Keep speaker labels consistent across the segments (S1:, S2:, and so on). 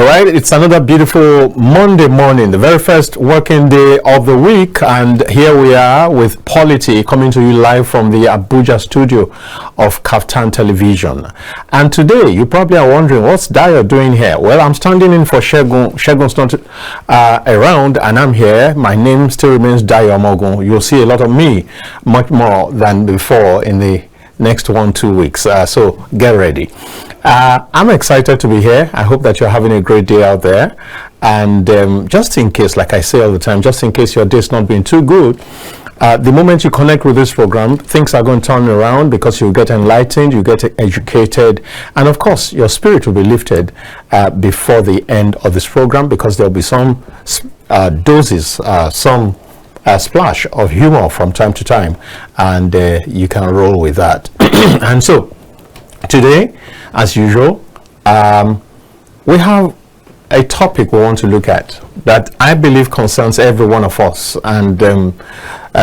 S1: All right, it's another beautiful Monday morning, the very first working day of the week, and here we are with Polity coming to you live from the Abuja studio of Kaftan Television. And today, you probably are wondering, what's Dayo doing here? Well, I'm standing in for Shegun. Shegun's not around, and I'm here. My name still remains Dayo Amogun. You'll see a lot of me, much more than before in the next 1-2 weeks, so get ready. I'm excited to be here. I hope that you're having a great day out there, and just in case, like I say all the time, just in case your day's not been too good, the moment you connect with this program, things are going to turn around, because you get enlightened, you get educated, and of course your spirit will be lifted before the end of this program, because there'll be some doses, some splash of humor from time to time, and you can roll with that. And so today, as usual, we have a topic we want to look at that I believe concerns every one of us, and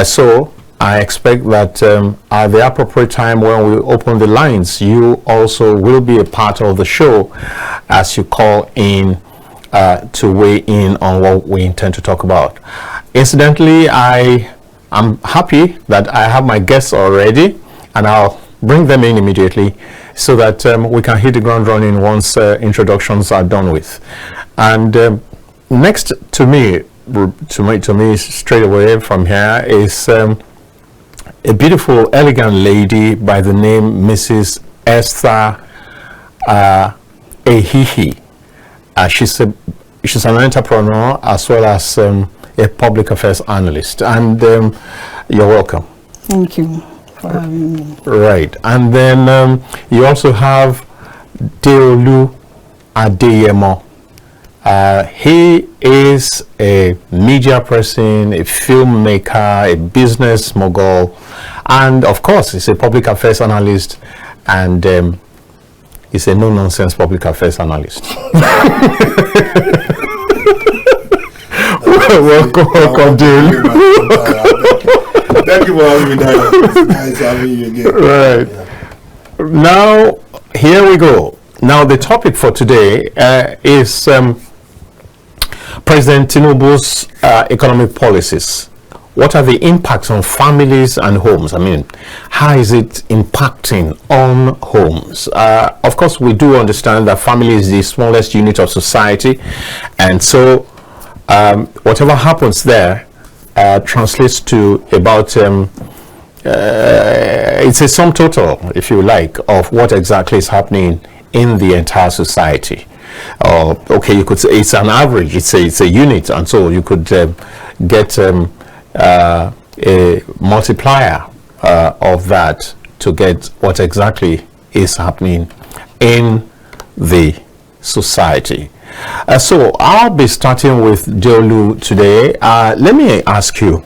S1: so I expect that at the appropriate time when we open the lines, you also will be a part of the show as you call in to weigh in on what we intend to talk about. Incidentally, I am happy that I have my guests already, and I'll bring them in immediately so that we can hit the ground running once introductions are done with. And next to me straight away from here is a beautiful, elegant lady by the name Mrs. Esther Ehihi. She's an entrepreneur as well as a public affairs analyst, and you're welcome.
S2: Thank you for having me.
S1: Right, and then you also have Adeola Adeyemo. He is a media person, a filmmaker, a business mogul, and of course he's a public affairs analyst, and he's a no-nonsense public affairs analyst. Welcome, Dale.
S3: Thank you for having me. It's nice having you again.
S1: Right. Yeah. Now, here we go. Now, the topic for today is President Tinubu'S economic policies. What are the impacts on families and homes? I mean, how is it impacting on homes? Of course, we do understand that family is the smallest unit of society, and so whatever happens there translates to about it's a sum total, if you like, of what exactly is happening in the entire society. Okay, you could say it's an average, it's a unit, and so you could get a multiplier of that to get what exactly is happening in the society. So I'll be starting with Adeola today. Let me ask you,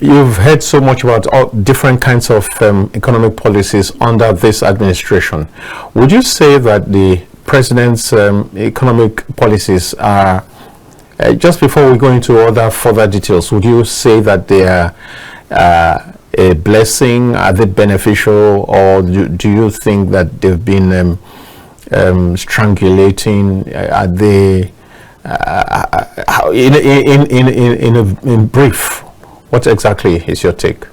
S1: you've heard so much about all different kinds of economic policies under this administration. Would you say that the president's economic policies are, just before we go into other further details, would you say that they are a blessing? Are they beneficial, or do you think that they've been strangulating? Are they in brief, what exactly is your take?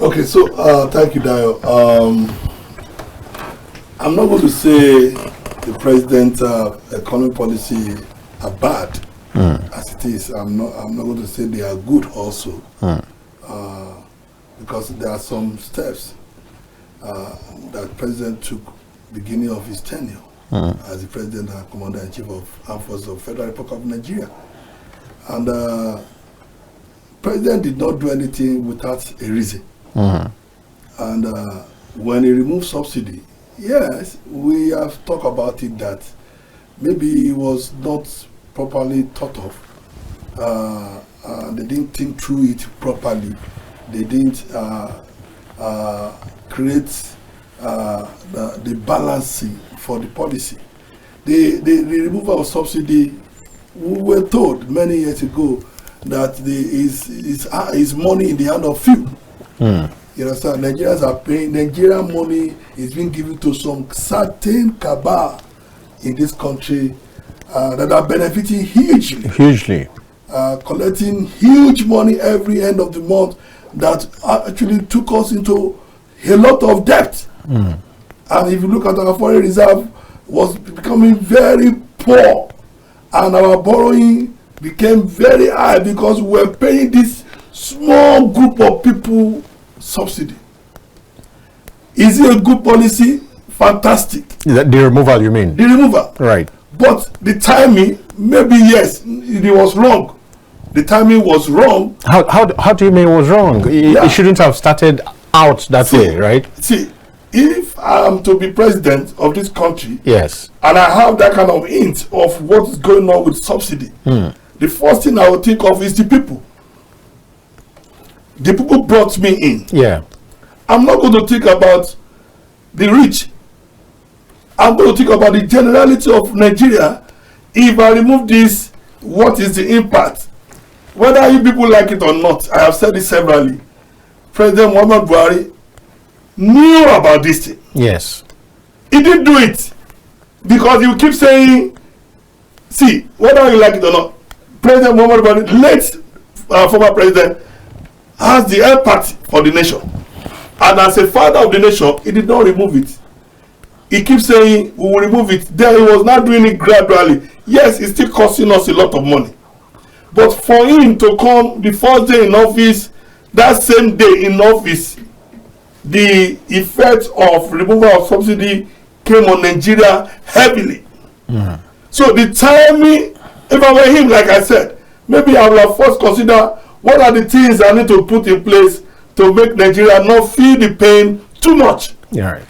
S3: Okay, so thank you, Dayo. I'm not going to say the president's economic policy are bad as it is. I'm not going to say they are good also, because there are some steps that the president took beginning of his tenure as the president and commander-in-chief of Armed Forces of Federal Republic of Nigeria. And president did not do anything without a reason. And when he removed subsidy, yes, we have talked about it that maybe it was not properly thought of. They didn't think through it properly. They didn't create the balancing for the policy. The removal of subsidy, we were told many years ago that is money in the hand of few. You understand? Nigerians are paying. Nigerian money is being given to some certain cabal in this country that are benefiting hugely.
S1: Hugely.
S3: Collecting huge money every end of the month that actually took us into a lot of debt. And if you look at our foreign reserve, was becoming very poor, and our borrowing became very high because we were paying this small group of people subsidy. Is it a good policy? Fantastic.
S1: The removal, you mean?
S3: The removal.
S1: Right.
S3: But the timing, maybe yes, it was wrong. The timing was wrong.
S1: How do you mean it was wrong? It shouldn't have started out that way, right?
S3: See, if I am to be president of this country,
S1: yes,
S3: and I have that kind of hint of what's going on with subsidy, the first thing I would think of is the people. The people brought me in.
S1: Yeah.
S3: I'm not going to think about the rich. I'm going to think about the generality of Nigeria. If I remove this, what is the impact? Whether you people like it or not, I have said it severally. President Muhammad Buhari knew about this thing.
S1: Yes.
S3: He didn't do it because you keep saying, see, whether you like it or not, President Muhammad Buhari, late former president, has the empathy for the nation. And as a father of the nation, he did not remove it. He keeps saying, we will remove it. Then he was not doing it gradually. Yes, it's still costing us a lot of money. But for him to come the first day in office, that same day in office, the effect of removal of subsidy came on Nigeria heavily. So the timing, if I were him, like I said, maybe I will have first consider what are the things I need to put in place to make Nigeria not feel the pain too much.
S1: Yeah. Right.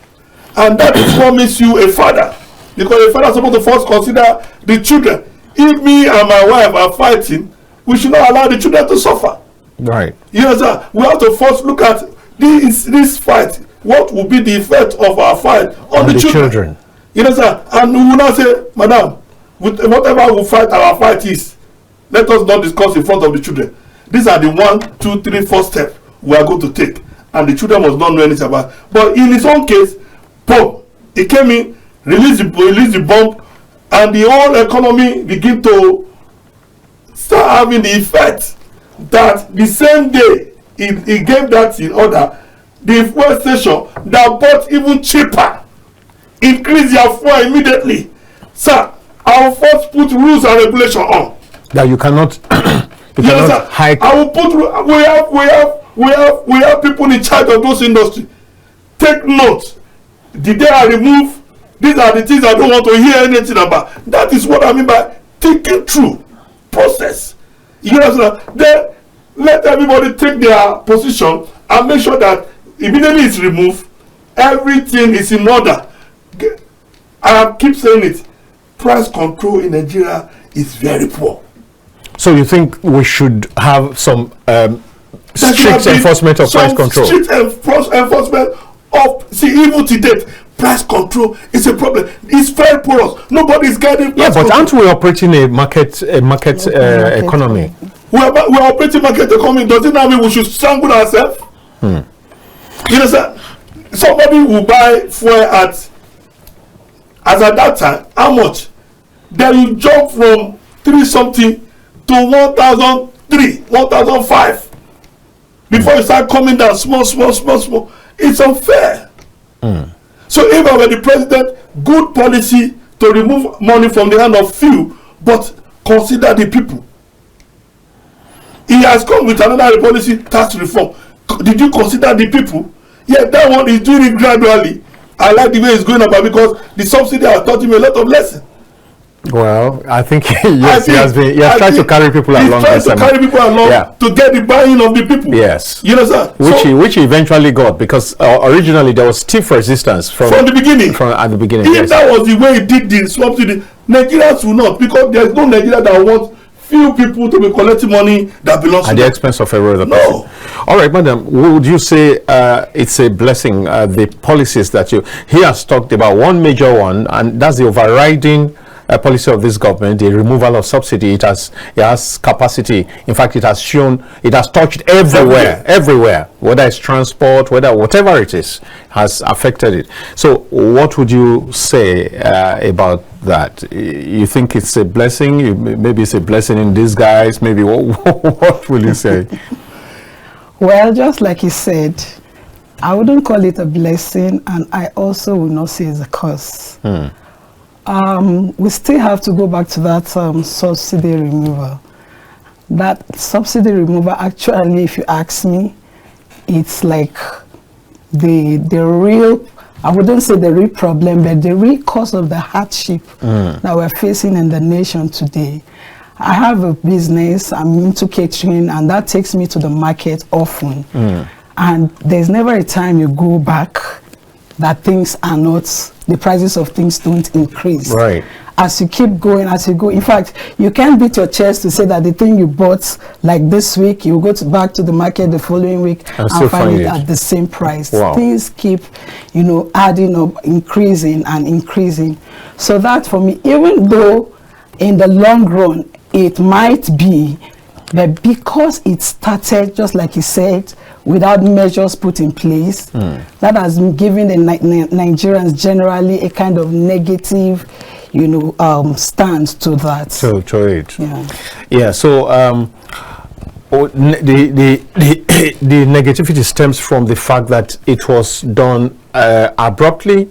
S3: And that is what makes you a father. Because a father is supposed to first consider the children. If me and my wife are fighting, we should not allow the children to suffer.
S1: Right.
S3: You know, sir, we have to first look at this fight. What will be the effect of our fight on the children? You know, sir, and we will not say, madam, whatever we fight, our fight is, let us not discuss in front of the children. These are the 1, 2, 3, 4 steps we are going to take, and the children must not know anything about it. But in his own case, boom, he came in, released the bomb, and the whole economy begin to start having the effect that the same day he gave that in order, the fuel station that bought even cheaper increase their fuel immediately. Sir, I will first put rules and regulation on.
S1: That you cannot,
S3: Yes,
S1: hike.
S3: I will put. We have people in charge of those industries. Take note. The day I remove, these are the things I don't want to hear anything about. That is what I mean by thinking through process. You know, then let everybody take their position and make sure that immediately it's removed, everything is in order. I keep saying it. Price control in Nigeria is very poor.
S1: So you think we should have some strict enforcement of price control?
S3: Strict enforcement of, see, even to date, price control is a problem. It's very porous. Nobody is guiding price control.
S1: Aren't we operating a market economy?
S3: We are operating market economy. Does it now mean we should strangle ourselves? You know, sir, somebody will buy fuel at that time, how much? Then you jump from 3 something to 1,003, 1,005 before you start coming down small. It's unfair. So if I were the president, good policy to remove money from the hand of few, but consider the people. He has come with another policy, tax reform. Did you consider the people? Yeah, that one is doing it gradually. I like the way it's going about because the subsidy has taught him a lot of lessons.
S1: Well, I think yes, he has tried to carry people along.
S3: He's trying to carry people along to get the buy-in of the people.
S1: Yes.
S3: You know, sir.
S1: Which he eventually got because originally there was stiff resistance from
S3: the beginning.
S1: At the beginning.
S3: If that was the way he did the subsidy, Nigerians will not, because there is no Nigeria that wants few people to be collecting money that belongs
S1: at
S3: to
S1: the expense of every other
S3: person.
S1: No. All right, madam, would you say it's a blessing, the policies that he has talked about, one major one, and that's the overriding policy of this government, the removal of subsidy. It has capacity. In fact, it has touched everywhere, whether it's transport, whatever it is, has affected it. So what would you say about that? You think it's a blessing? Maybe it's a blessing in disguise? Maybe what will you say?
S2: Well, just like you said, I wouldn't call it a blessing, and I also will not say it's a curse. We still have to go back to that subsidy removal. That subsidy removal, actually, if you ask me, it's like the real, I wouldn't say the real problem, but the real cause of the hardship that we're facing in the nation today. I have a business, I'm into catering, and that takes me to the market often. And there's never a time you go back that things are not, the prices of things don't increase.
S1: Right.
S2: As you keep going, as you go, in fact, you can't beat your chest to say that the thing you bought like this week, you go back to the market the following week and find it at the same price.
S1: Wow.
S2: Things keep, adding up, increasing and increasing. So that for me, even though in the long run, it might be, but because it started, just like you said, without measures put in place, that has given the Nigerians generally a kind of negative, stand to that.
S1: To it.
S2: Yeah.
S1: So the negativity stems from the fact that it was done abruptly.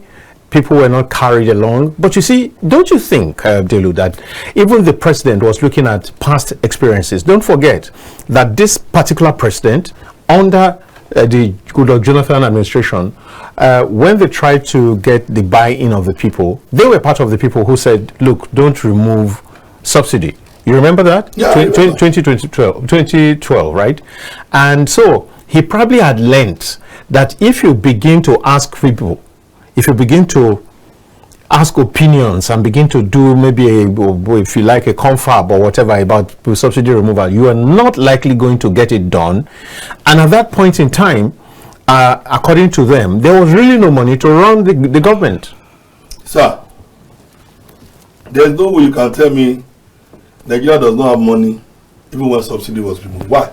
S1: People were not carried along. But you see, don't you think, Delu, that even the president was looking at past experiences? Don't forget that this particular president, under the Goodluck Jonathan administration, when they tried to get the buy-in of the people, they were part of the people who said, look, don't remove subsidy. You remember that?
S3: Yeah.
S1: 2012, right? And so he probably had learnt that if you begin to ask people, if you begin to ask opinions and begin to do maybe if you like a confab or whatever about subsidy removal, you are not likely going to get it done. And at that point in time, according to them, there was really no money to run the government.
S3: Sir, there's no way you can tell me Nigeria does not have money even when subsidy was removed. Why?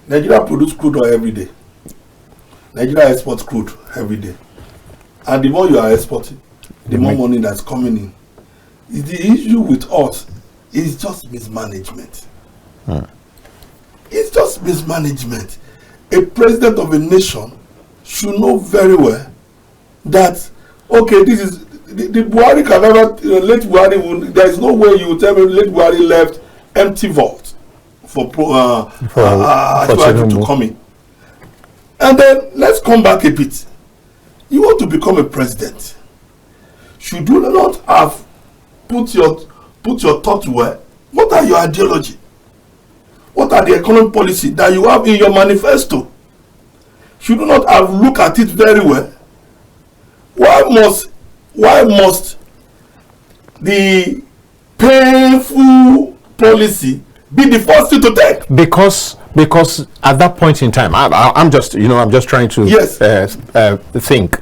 S3: Nigeria produces crude oil every day. Nigeria exports crude every day. And the more you are exporting, the more money that's coming in. The issue with us is just mismanagement. It's just mismanagement. A president of a nation should know very well that, okay, this is, the Buhari can never, late Buhari, there is no way you will tell me late Buhari left empty vault for to come in. And then let's come back a bit. You want to become a president, should you not have put your thoughts where? What are your ideology? What are the economic policy that you have in your manifesto? Should you not have looked at it very well? Why must the painful policy be the first thing to take? Because
S1: at that point in time, I'm just trying to think,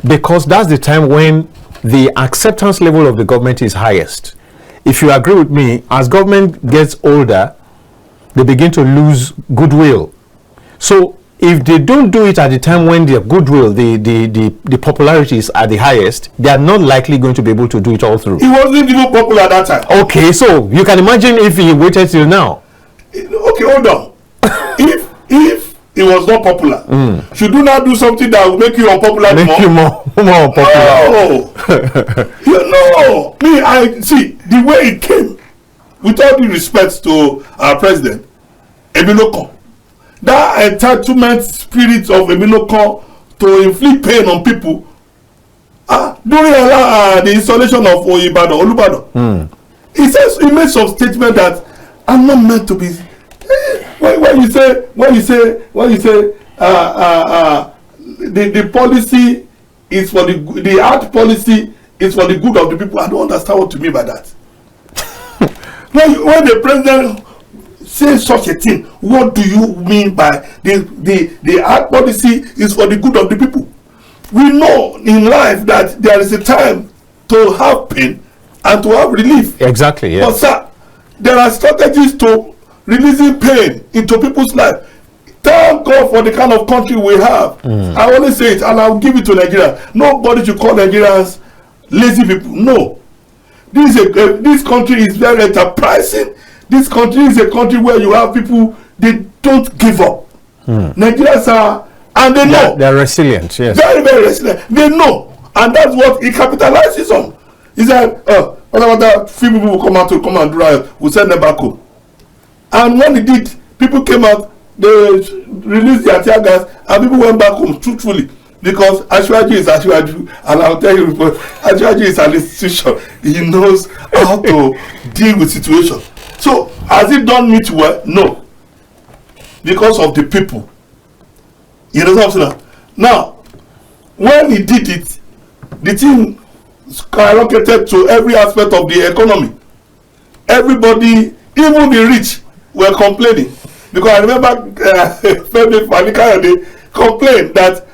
S1: because that's the time when the acceptance level of the government is highest. If you agree with me, as government gets older, they begin to lose goodwill. So if they don't do it at the time when their goodwill, the popularity is at the highest, they are not likely going to be able to do it all through.
S3: He wasn't even popular at that time.
S1: Okay, so you can imagine if he waited till now.
S3: Okay, hold on. if it was not popular, should you not do something that will make you unpopular?
S1: Make you more popular.
S3: Oh, me, I see the way it came. With all due respect to our president, Eminoko, that entitlement spirit of Eminoko to inflict pain on people during the installation of Olubado. He made some statement that I'm not meant to be. When you say the policy is for the art policy is for the good of the people, I don't understand what you mean by that. when the president says such a thing, what do you mean by the art policy is for the good of the people? We know in life that there is a time to have pain and to have relief.
S1: Exactly, yes.
S3: But sir, there are strategies to releasing pain into people's life. Thank God for the kind of country we have. I always say it, and I'll give it to Nigeria. Nobody should call Nigerians lazy people. No. This country is very enterprising. This country is a country where you have people, they don't give up. Nigerians are, and they know.
S1: They're resilient, yes.
S3: Very, very resilient. They know. And that's what he capitalizes on. He said, whatever few people will come out to come and do riot, we'll send them back home. And when he did, people came out, they released their tear gas, and people went back home truthfully. Because Ashwaju is Ashwaju, and I'll tell you, Ashwaju is an institution. He knows how to deal with situations. So, has he done it well? No. Because of the people. You know what I'm saying? Now, when he did it, the thing skyrocketed to every aspect of the economy. Everybody, even the rich, were complaining. Because I remember Femi Fani-Kayode complained that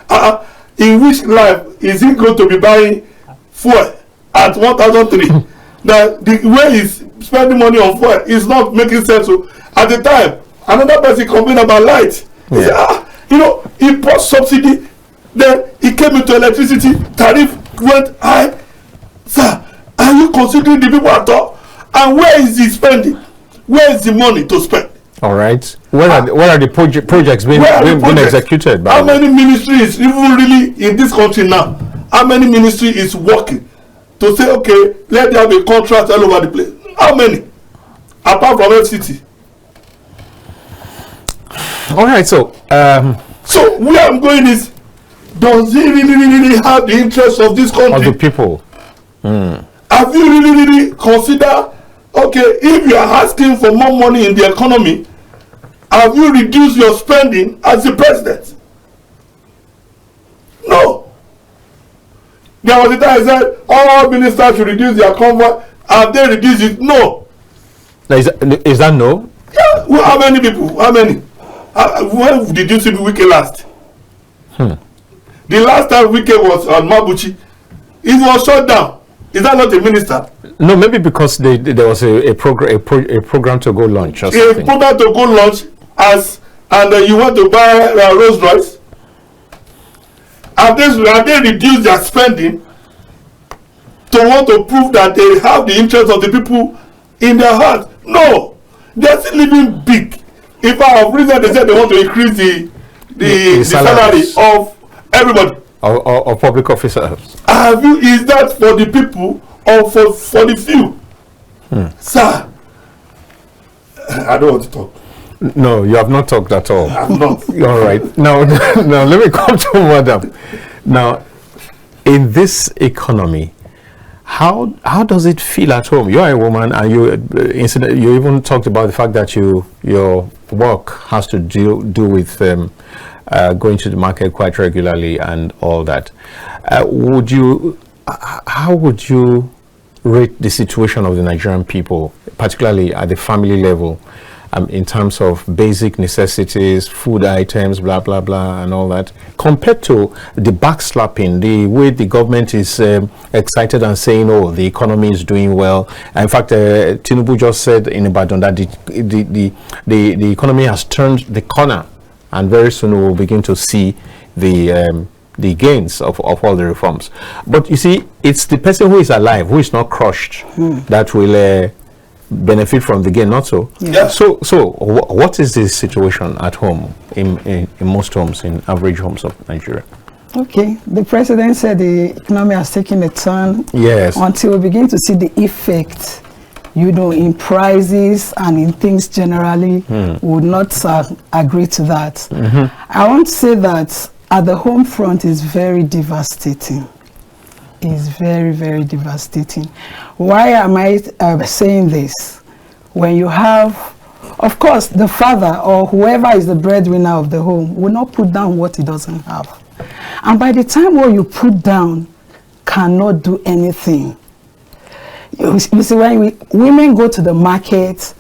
S3: in which life is he going to be buying fuel at 1,003? That the way he's spending money on fuel is not making sense. So at the time, another person complained about light. He said, he bought subsidy, then he came into electricity, tariff went high. Sir, are you considering the people at all? And where is he spending? Where is the money to spend?
S1: All right. Where are the projects being executed?
S3: How many ministries, even really in this country now, how many ministry is working to say, okay, let there be a contract all over the place? How many? Apart from FCT.
S1: All right. So,
S3: so where I'm going is, does he really have the interest of this country?
S1: Of the people.
S3: Have you really considered, okay, if you are asking for more money in the economy, have you reduced your spending as the president? No. There was a time I said all ministers should reduce their convoy. Have they reduced it? No.
S1: Is that no?
S3: Yeah. Well, how many people? How many? When did you see Wike last? The last time Wike was on Mabuchi, it was shut down. Is that not a minister? No,
S1: maybe because there was a program to go launch or something.
S3: A program to go launch and you want to buy Rolls Royce. Have they reduced their spending to want to prove that they have the interest of the people in their heart? No, they are still living big. If I have reason, they said they want to increase the salary of everybody.
S1: Or public officers.
S3: Is that for the people or for the few? Sir, I don't want to talk.
S1: No, you have not talked at all.
S3: I'm not.
S1: All right. Now, let me come to madam. Now, in this economy, how does it feel at home? You are a woman, and you even talked about the fact that your work has to do with going to the market quite regularly and all that. How would you rate the situation of the Nigerian people, particularly at the family level, in terms of basic necessities, food items, blah, blah, blah, and all that, compared to the backslapping, the way the government is excited and saying, oh, the economy is doing well. In fact, Tinubu just said in Ibadan that the economy has turned the corner, and very soon we will begin to see the gains of all the reforms. But you see, it's the person who is alive, who is not crushed, that will benefit from the gain, not so.
S3: Yeah.
S1: So what is the situation at home in most homes, in average homes of Nigeria?
S2: Okay, the president said the economy has taken a turn.
S1: Yes.
S2: Until we begin to see the effect, in prices and in things generally, would not agree to that. I want to say that at the home front is very devastating. Is very, very devastating. Why am I saying this? When you have, of course, the father or whoever is the breadwinner of the home will not put down what he doesn't have. And by the time what you put down cannot do anything. You see, when women go to the market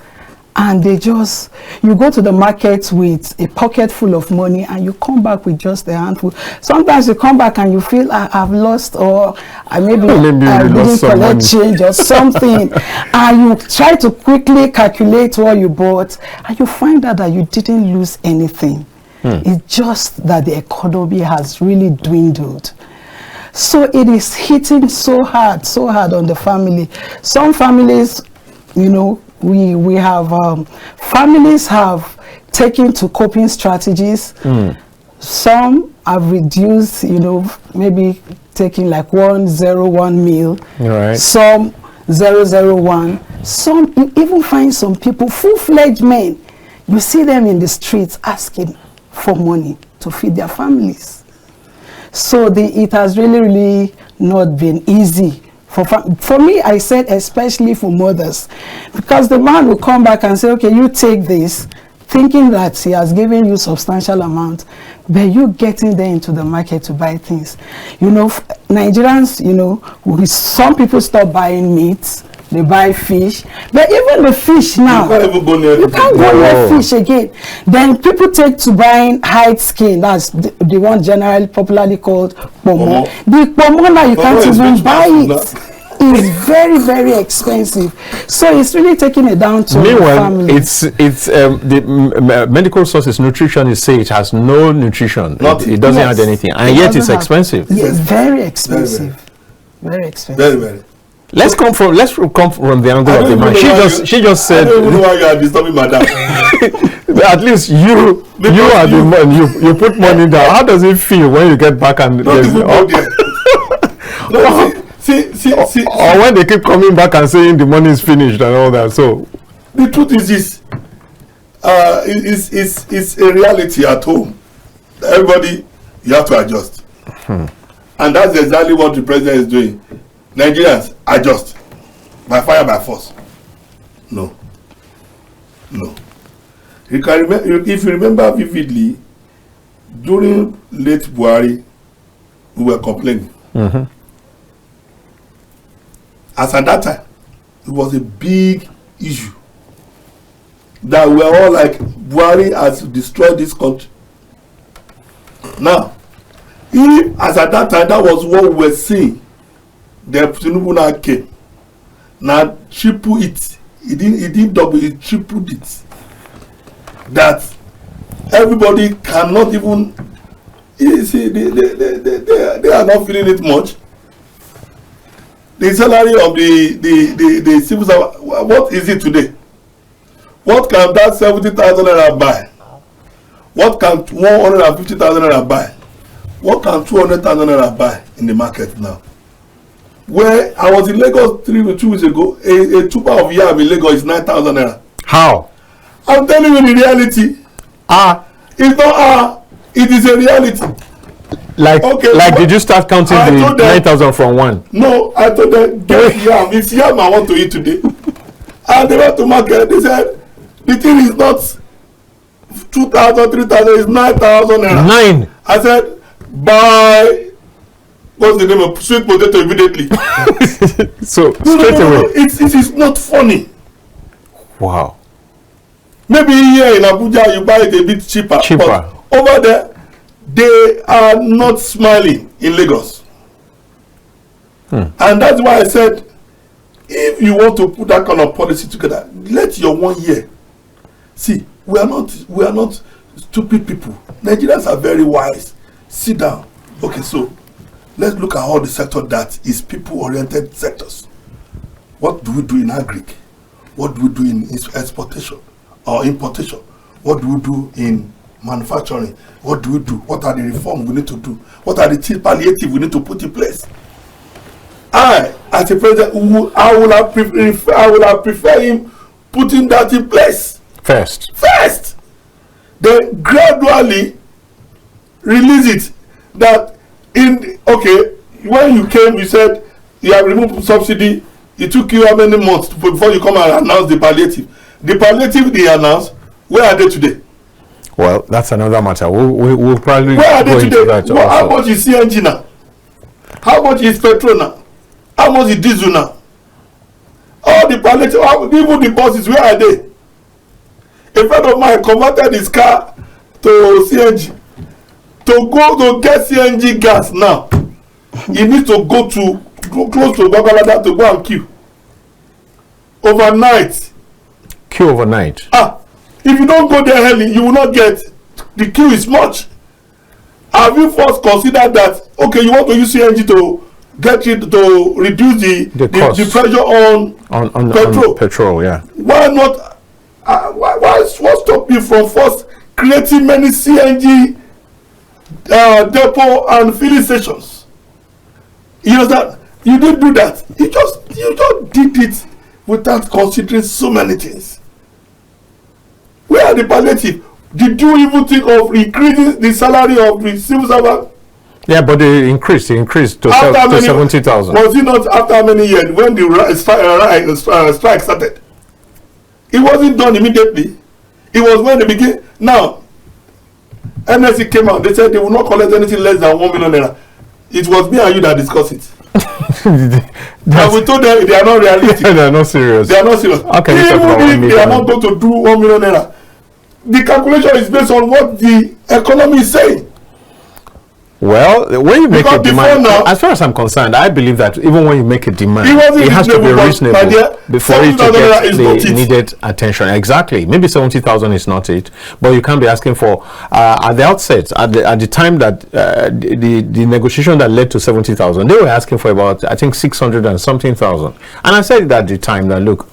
S2: and you go to the market with a pocket full of money and you come back with just a handful. Sometimes you come back and you feel I've lost, or maybe I didn't collect change or something. And you try to quickly calculate what you bought and you find out that you didn't lose anything. It's just that the economy has really dwindled. So it is hitting so hard on the family. Some families, we have families have taken to coping strategies. Some have reduced, maybe taking like 101 meal.
S1: Right.
S2: Some 001. Some, you even find some people, full-fledged men, you see them in the streets asking for money to feed their families. So it has really not been easy. For me, I said especially for mothers, because the man will come back and say, okay, you take this, thinking that he has given you substantial amount, but you getting there into the market to buy things. Nigerians, some people stop buying meat, they buy fish, but even the fish now, you can't go near fish again. Then people take to buying hide skin, that's the one generally popularly called pomo. The pomo now you can't even buy it. It's very expensive, so it's really taking it down to family.
S1: It's the medical sources nutritionists say it has no nutrition. It doesn't add anything, and yet it's expensive.
S2: Yes, very expensive. Very expensive.
S3: Very.
S1: Let's come from the angle of the man. She just said.
S3: I don't know why you are disturbing madam.
S1: At least you are the man. You put money down. How does it feel when you get back and See, or when they keep coming back and saying the money is finished and all that. So
S3: the truth is this: it's a reality at home. Everybody, you have to adjust, and that's exactly what the president is doing. Nigerians, adjust by fire by force. No. You can remember, if you remember vividly, during late Buhari, we were complaining. As at that time, it was a big issue that we were all like, Buhari has destroyed this country. Now, as at that time, that was what we were seeing. The Tinubu now came. Now triple it. He didn't double it, tripled it. That everybody cannot even. You see, they are not feeling it much. The salary of the civil servant, what is it today? What can that 70,000 naira buy? What can 150,000 naira buy? What can 200,000 naira buy in the market now? Where I was in Lagos 2 weeks ago, a tuber of yam in Lagos is 9,000 naira.
S1: How?
S3: I'm telling you the reality. It's not it is a reality.
S1: Did you start counting the 9,000 from one?
S3: No, I told them, get yam. It's yam I want to eat today. And they went to market. They said, the thing is not 2,000, 3,000, it's 9,000 naira. 9. I said, buy. What's the name of sweet potato immediately?
S1: So straight away.
S3: It is not funny.
S1: Wow.
S3: Maybe here in Abuja you buy it a bit cheaper. But over there, they are not smiling in Lagos. And that's why I said, if you want to put that kind of policy together, let your 1 year. See, we are not stupid people. Nigerians are very wise. Sit down. Okay, so let's look at all the sector that is people-oriented sectors. What do we do in agric? What do we do in exportation or importation? What do we do in manufacturing? What do we do? What are the reforms we need to do? What are the palliative we need to put in place? I, as a president, I would have preferred him putting that in place
S1: first.
S3: Then gradually release it. That when you came, you said you have removed subsidy. It took you how many months before you come and announce the palliative? The palliative they announced, where are they today?
S1: Well, that's another matter. We'll probably
S3: where are they
S1: go
S3: today?
S1: Into that
S3: well, how much is CNG now? How much is petrol now? How much is diesel now? All the palliative, even the buses, where are they? A friend of mine converted his car to CNG. To go to get CNG gas now, he needs to go close to Babalada to go and queue. Overnight.
S1: Queue overnight.
S3: If you don't go there early, you will not get. The queue is much. Have you first considered that, okay, you want to use CNG to get it to reduce the pressure on petrol?
S1: On petrol, yeah.
S3: Why not? What stop you from first creating many CNG depot and filling stations? You know that you didn't do that. You just did it without considering so many things. Where are the palliative? Did you even think of increasing the salary of the civil servant?
S1: Yeah, but they increased to 70,000.
S3: Was it not after many years when the strike started? It wasn't done immediately. It was when they began. Now, NSC came out. They said they will not collect anything less than 1 million naira. It was me and you that discussed it. And we told them they are not realistic.
S1: They are not serious.
S3: They are not serious.
S1: Okay,
S3: even if they are not going to do 1 million naira, the calculation is based on what the economy is saying.
S1: Well, when you make a demand, as far as I'm concerned, I believe that even when you make a demand, it has to be reasonable before it to get the needed attention. Exactly. Maybe 70,000 is not it, but you can't be asking for at the outset, at the time that the negotiation that led to 70,000, they were asking for about, I think, 600 and something thousand. And I said at the time that, look,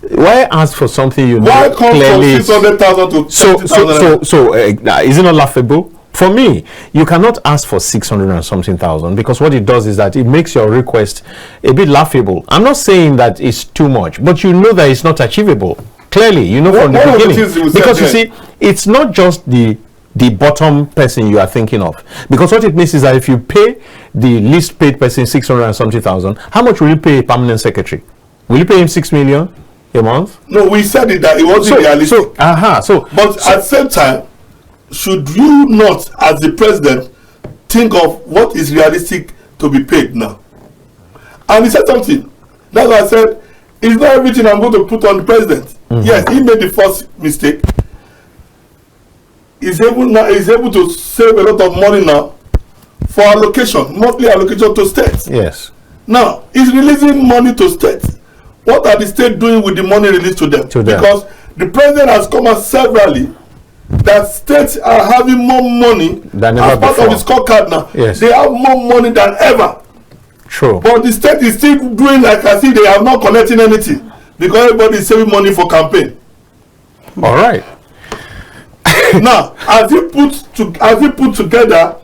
S1: why ask for something you know
S3: why come
S1: clearly?
S3: From 600,000 to 70,000?
S1: So is it not laughable? For me, you cannot ask for 600 and something thousand, because what it does is that it makes your request a bit laughable. I'm not saying that it's too much, but you know that it's not achievable. Clearly, you know from the beginning. Because you see, it's not just the bottom person you are thinking of. Because what it means is that if you pay the least paid person 600 and something thousand, how much will you pay a permanent secretary? Will you pay him 6 million a month?
S3: No, we said it that it wasn't realistic. But at the same time, should you not, as the president, think of what is realistic to be paid now? And he said something. That's why I said, it's not everything I'm going to put on the president. Mm-hmm. Yes, he made the first mistake. He's able to save a lot of money now for allocation, monthly allocation to states.
S1: Yes.
S3: Now, he's releasing money to states. What are the states doing with the money released to them? Because the president has come out severally that states are having more money
S1: than
S3: as
S1: ever
S3: part
S1: before.
S3: of his scorecard now.
S1: Yes.
S3: They have more money than ever.
S1: True.
S3: But the state is still doing like I see they are not collecting anything because everybody is saving money for campaign.
S1: All right.
S3: Now, as he put together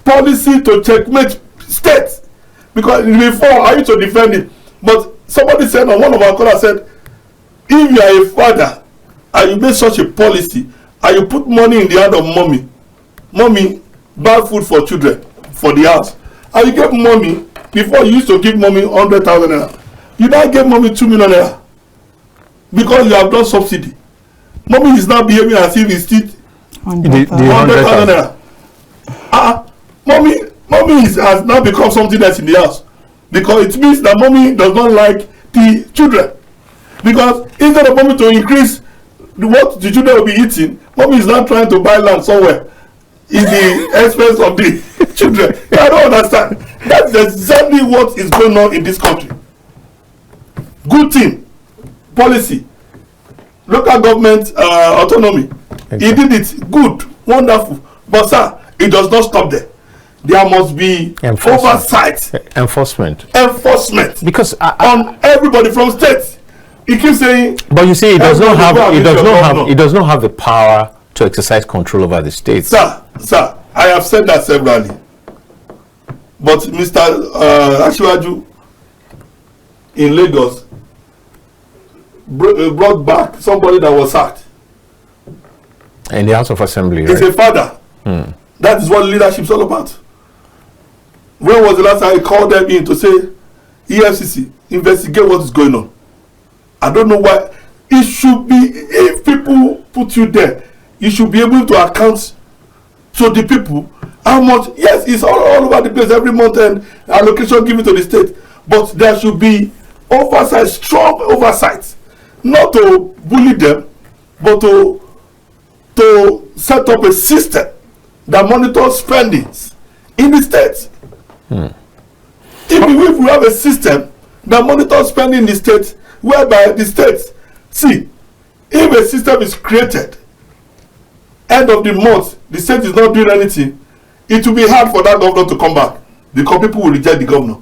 S3: policy to checkmate states, because before I used to defend it, but somebody said on one of our callers said, if you are a father and you make such a policy and you put money in the hand of mommy buy food for children for the house, and you get mommy, before you used to give mommy 100,000 naira, you now give mommy 2 million naira because you have done subsidy. Mommy is now behaving as if it's still 100,000 naira. Mommy has now become something else in the house, because it means that mommy does not like the children, because instead of mommy to increase what the children will be eating, mommy is now trying to buy land somewhere in the expense of the children. I don't understand. That's exactly what is going on in this country. Good thing, policy, local government autonomy. Exactly. He did it good, wonderful, but sir, it does not stop there. There must be oversight, enforcement,
S1: because
S3: on everybody from states. He keeps saying,
S1: but you see, it does not have the power to exercise control over the states.
S3: Sir, I have said that severally. But Mr. Asiwaju in Lagos brought back somebody that was sacked
S1: in the House of Assembly.
S3: He's a father. That is what leadership is all about. When was the last time I called them in to say, EFCC, investigate what is going on? I don't know why. It should be, if people put you there, you should be able to account to the people how much. Yes, it's all over the place every month and allocation given to the state, but there should be oversight, strong oversight, not to bully them, but to set up a system that monitors spendings in the state. If we have a system that monitors spending in the state, whereby the states, see, if a system is created, end of the month, the state is not doing anything, it will be hard for that governor to come back because people will reject the governor.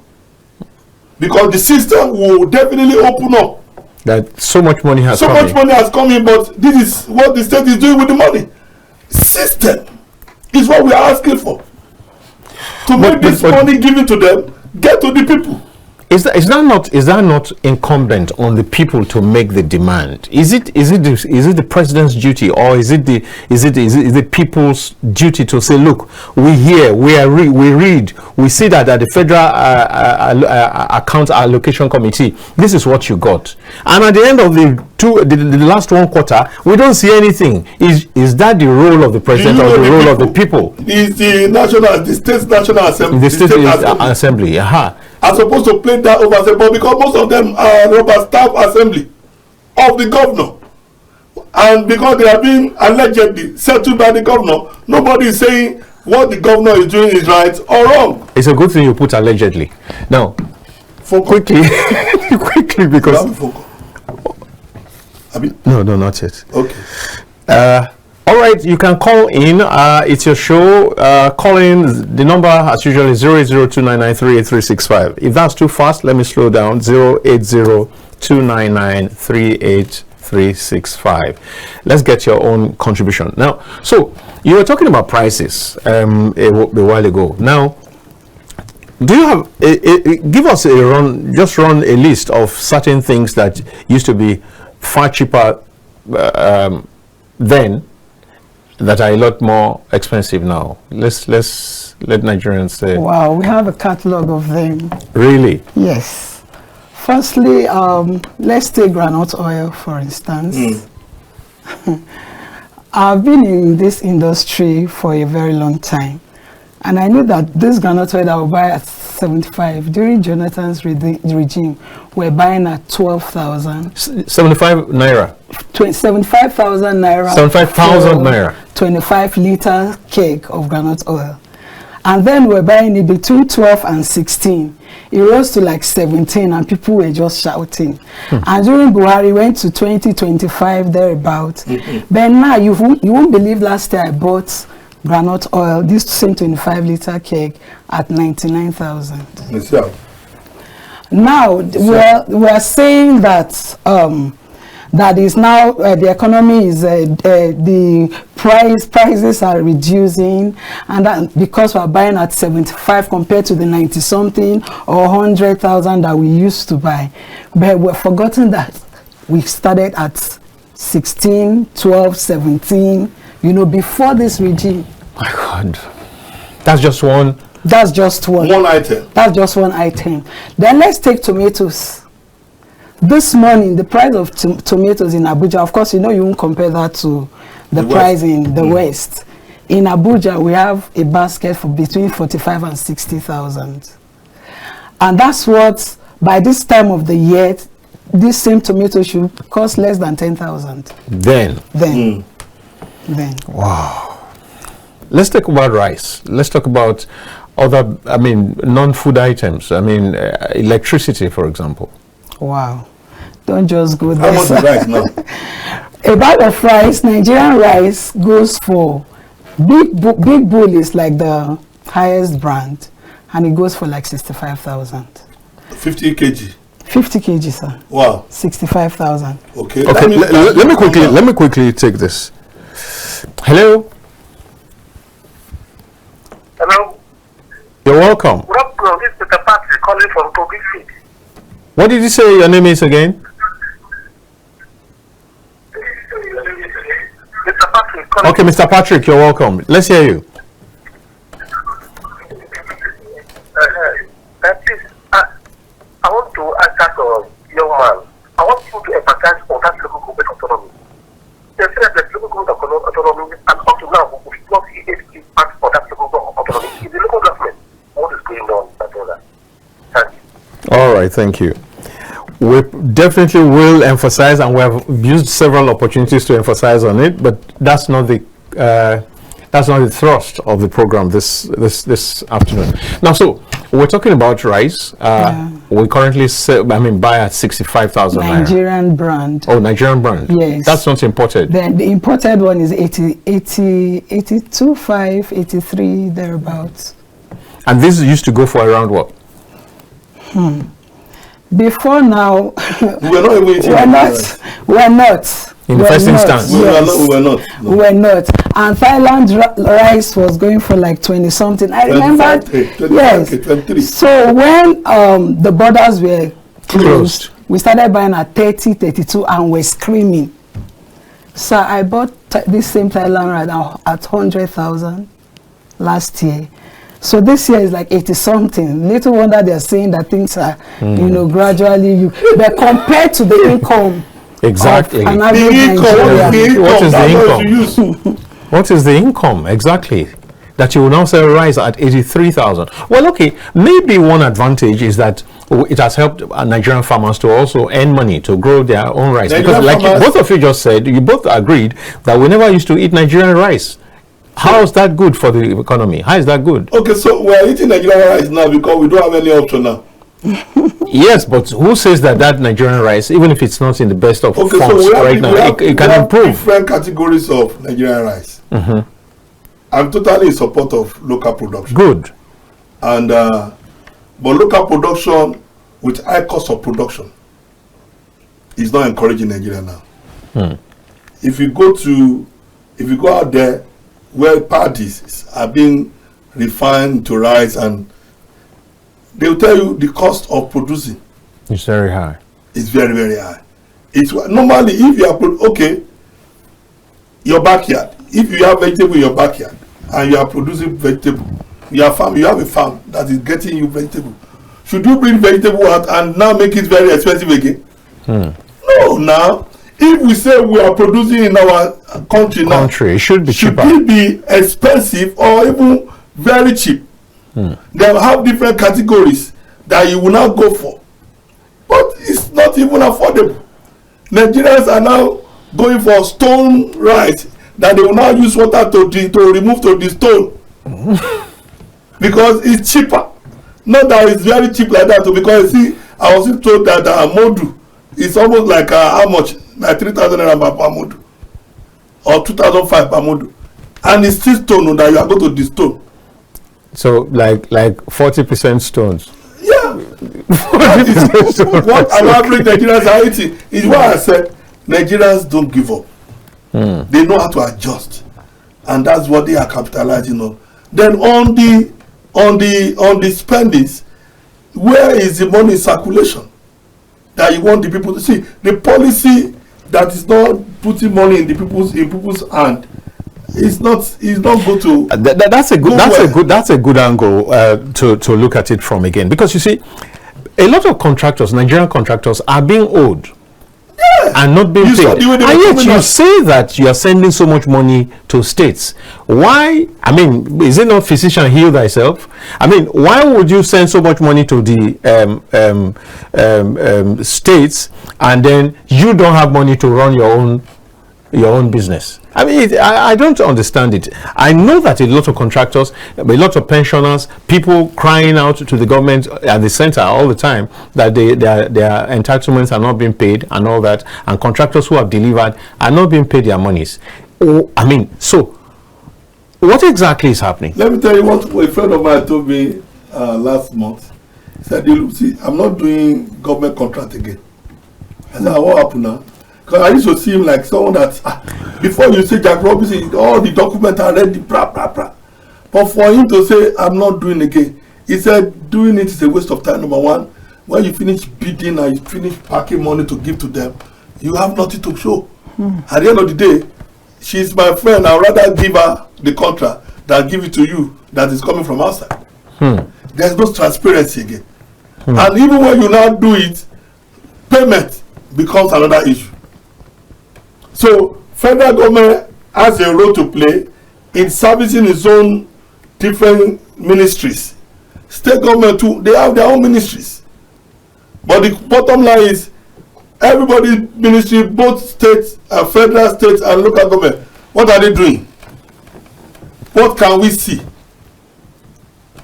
S3: Because the system will definitely open up.
S1: That so much money has come in.
S3: Money has come in, but this is what the state is doing with the money. System is what we are asking for. To make this money given to them get to the people.
S1: Is that not incumbent on the people to make the demand? Is it the president's duty, or is it the people's duty to say, look, we hear, we read, we see that at the federal account allocation committee, this is what you got, and at the end of the last 1 quarter, we don't see anything. Is that the role of the president or the role of the people?
S3: Is the state's national assembly?
S1: The state assembly,
S3: are supposed to play that over, but because most of them are rubber stamp assembly of the governor, and because they are being allegedly settled by the governor, nobody is saying what the governor is doing is right or wrong.
S1: It's a good thing you put allegedly. Now, quickly, because no, not yet.
S3: Okay.
S1: All right, you can call in. It's your show. Call in. The number, as usual, is 08029938365. If that's too fast, let me slow down. 08029938365. Let's get your own contribution. Now, so you were talking about prices a while ago. Now, do you have give us a run? Just run a list of certain things that used to be far cheaper then, that are a lot more expensive now. Let's let Nigerians say.
S2: Wow, we have a catalog of them.
S1: Really?
S2: Yes. Firstly, let's take groundnut oil, for instance. I've been in this industry for a very long time, and I know that this groundnut oil that I will buy at 75 during Jonathan's regime, we're buying at 12,000.
S1: 75 naira.
S2: 75,000 naira.
S1: 75,000 naira.
S2: 25-liter keg of groundnut oil, and then we're buying it between 12 and 16. It rose to like 17, and people were just shouting. And during Buhari, went to 20, 25 thereabout. But now you won't believe, last year I bought groundnut oil, this same 25-liter keg, at 99,000. Now we're saying that that is now the economy is the prices are reducing, and that because we're buying at 75 compared to the 90 something or 100,000 that we used to buy. But we've forgotten that we started at 16, 12, 17, you know, before this regime.
S1: My God, that's just one.
S2: That's just one
S3: item.
S2: That's just one item. Then let's take tomatoes. This morning, the price of tomatoes in Abuja, of course, you know, you won't compare that to the price in the West. In Abuja, we have a basket for between 45 and 60,000. And that's what, by this time of the year, this same tomato should cost less than 10,000. Then.
S1: Wow. Let's talk about rice. Let's talk about other, non-food items. Electricity, for example.
S2: Wow. Don't just go there.
S3: How much is rice now?
S2: A bag of rice, Nigerian rice, goes for Big Bull is like the highest brand, and it goes for like 65,000.
S3: 50 kg.
S2: 50 kg, sir.
S3: Wow.
S2: 65,000.
S3: Okay.
S1: Let me quickly take this. Hello.
S4: Hello.
S1: You're welcome.
S4: Welcome. This is Mr. Patrick calling from Kogi State.
S1: What did you say your name is again?
S4: Mr. Patrick calling.
S1: Okay, Mr. Patrick, you're welcome. Let's hear you.
S4: Please, I want to ask that young man. I want you to emphasize on that local government autonomy. They say that the local government autonomy, and up to now, we still not see any impact for that local government autonomy. In the local government, what is going on, Adeola? Thank you.
S1: All right, thank you. We definitely will emphasize, and we have used several opportunities to emphasize on it, but that's not the thrust of the program this afternoon. Now, so we're talking about rice. We currently buy at 65,000 naira.
S2: Nigerian brand.
S1: Oh, Nigerian brand.
S2: Yes.
S1: That's not imported.
S2: Then the imported one is 82.5, 83 thereabouts.
S1: And this used to go for around what?
S2: Before now,
S3: we're not
S1: in the first instance.
S2: We're not. And Thailand rice was going for like 20 something. I remember.
S3: 23.
S2: So when the borders were closed, we started buying at 30, 32, and we're screaming. So I bought this same Thailand rice at 100,000 last year. So this year is like 80 something. Little wonder they're saying that things are, gradually. But compared to the income,
S1: exactly.
S2: An average Nigerian,
S1: what is the income? What is the income exactly that you will now sell rice at 83,000? Well, okay, maybe one advantage is that it has helped Nigerian farmers to also earn money to grow their own rice. Because, like both of you just said, you both agreed that we never used to eat Nigerian rice. How is that good for the economy? How is that good?
S3: Okay, so we're eating Nigerian rice now because we don't have any option now.
S1: Yes, but who says that Nigerian rice, even if it's not in the best of forms right now, it can improve?
S3: Different categories of Nigerian rice. I'm totally in support of local production.
S1: Good.
S3: And but local production with high cost of production is not encouraging Nigeria now. If you go out there where paddies are being refined to rice, and they'll tell you the cost of producing
S1: it's very high.
S3: It's very, very high. It's normally, if you are your backyard, if you have vegetable in your backyard and you are producing vegetable, you have a farm that is getting you vegetable, should you bring vegetable out and now make it very expensive again? No. Now if we say we are producing in our country now,
S1: it should be cheaper.
S3: Should it be expensive or even very cheap? They have different categories that you will not go for, but it's not even affordable. Nigerians are now going for stone rice that they will now use water to remove to the stone because it's cheaper. Not that it's very cheap like that, because you see, I was told that modu is almost like how much? Like 3,000 naira per modu or 2,500 per modu, and it's still stone that you are going to distone.
S1: So like 40% stones.
S3: Yeah. What an average Nigerians are eating is why I said Nigerians don't give up. They know how to adjust, and that's what they are capitalizing on. Then on the spendings, where is the money in circulation that you want the people to see? The policy that is not putting money in people's hand is not good to.
S1: That's a good angle to look at it from again, because you see, a lot of contractors, Nigerian contractors, are being owed. And not being paid. And yet you say that you are sending so much money to states. Why? I mean, is it not physician heal thyself? I mean, why would you send so much money to the states and then you don't have money to run your own business? I mean, I don't understand it. I know that a lot of contractors, a lot of pensioners, people crying out to the government at the center all the time that their entitlements are not being paid and all that, and contractors who have delivered are not being paid their monies. I mean, so what exactly is happening?
S3: Let me tell you what a friend of mine told me last month. He said, see, I'm not doing government contract again. I said, what happened now? Because I used to see him like someone that, before you say Jack Robinson, all the documents are ready, blah, blah, blah. But for him to say, I'm not doing again, he said, doing it is a waste of time, number one. When you finish bidding and you finish packing money to give to them, you have nothing to show. At the end of the day, she's my friend. I'd rather give her the contract than give it to you that is coming from outside. There's no transparency again. And even when you now do it, payment becomes another issue. So federal government has a role to play in servicing its own different ministries. State government too, they have their own ministries. But the bottom line is, everybody ministry, both states, federal, states, and local government, what are they doing? What can we see?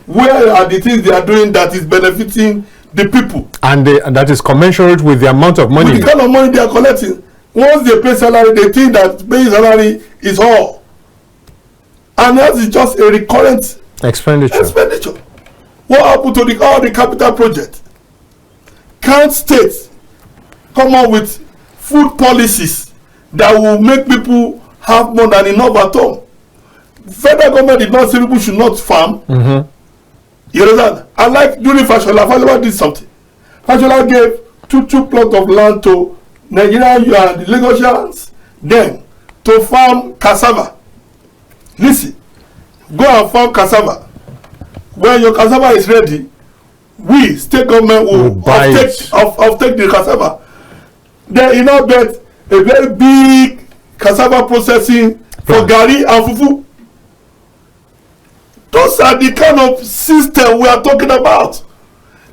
S3: Where are the things they are doing that is benefiting the people?
S1: And that is commensurate with the amount of money.
S3: With the kind of money they are collecting. Once they pay salary, they think that paying salary is all. And that is just a recurrent expenditure. What happened to all the capital projects? Can't states come up with food policies that will make people have more than enough at home? Federal government did not say people should not farm. You understand? And like during Fashola did something. Fashola gave two plots of land to Nigerian and the Lagosians then to farm cassava. Listen, go and farm cassava. When your cassava is ready, we, state government, will take the cassava. Then you now get a very big cassava processing for garri and fufu. Those are the kind of system we are talking about.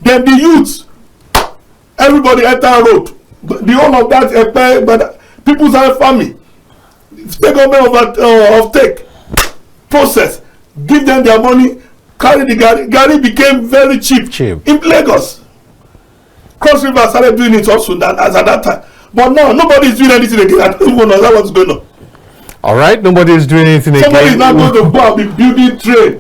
S3: Then the youth, everybody enter road. The whole of that, but people start farming. State government of take process, give them their money, carry the garri. Garri became very cheap. In Lagos. Cross River started doing it also as at that time. But now nobody is doing anything again. I don't even know what's going on.
S1: All right, nobody is doing anything again.
S3: Somebody is not going to go and be building train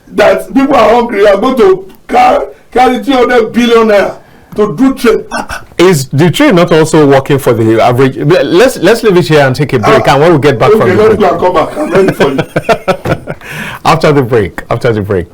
S3: that people are hungry are going to carry 300 billion naira to do train.
S1: Is the train not also working for the average? Let's leave it here and take a break. And when we get back from the break,
S3: let's go and come back. I'm ready for you.
S1: After the break.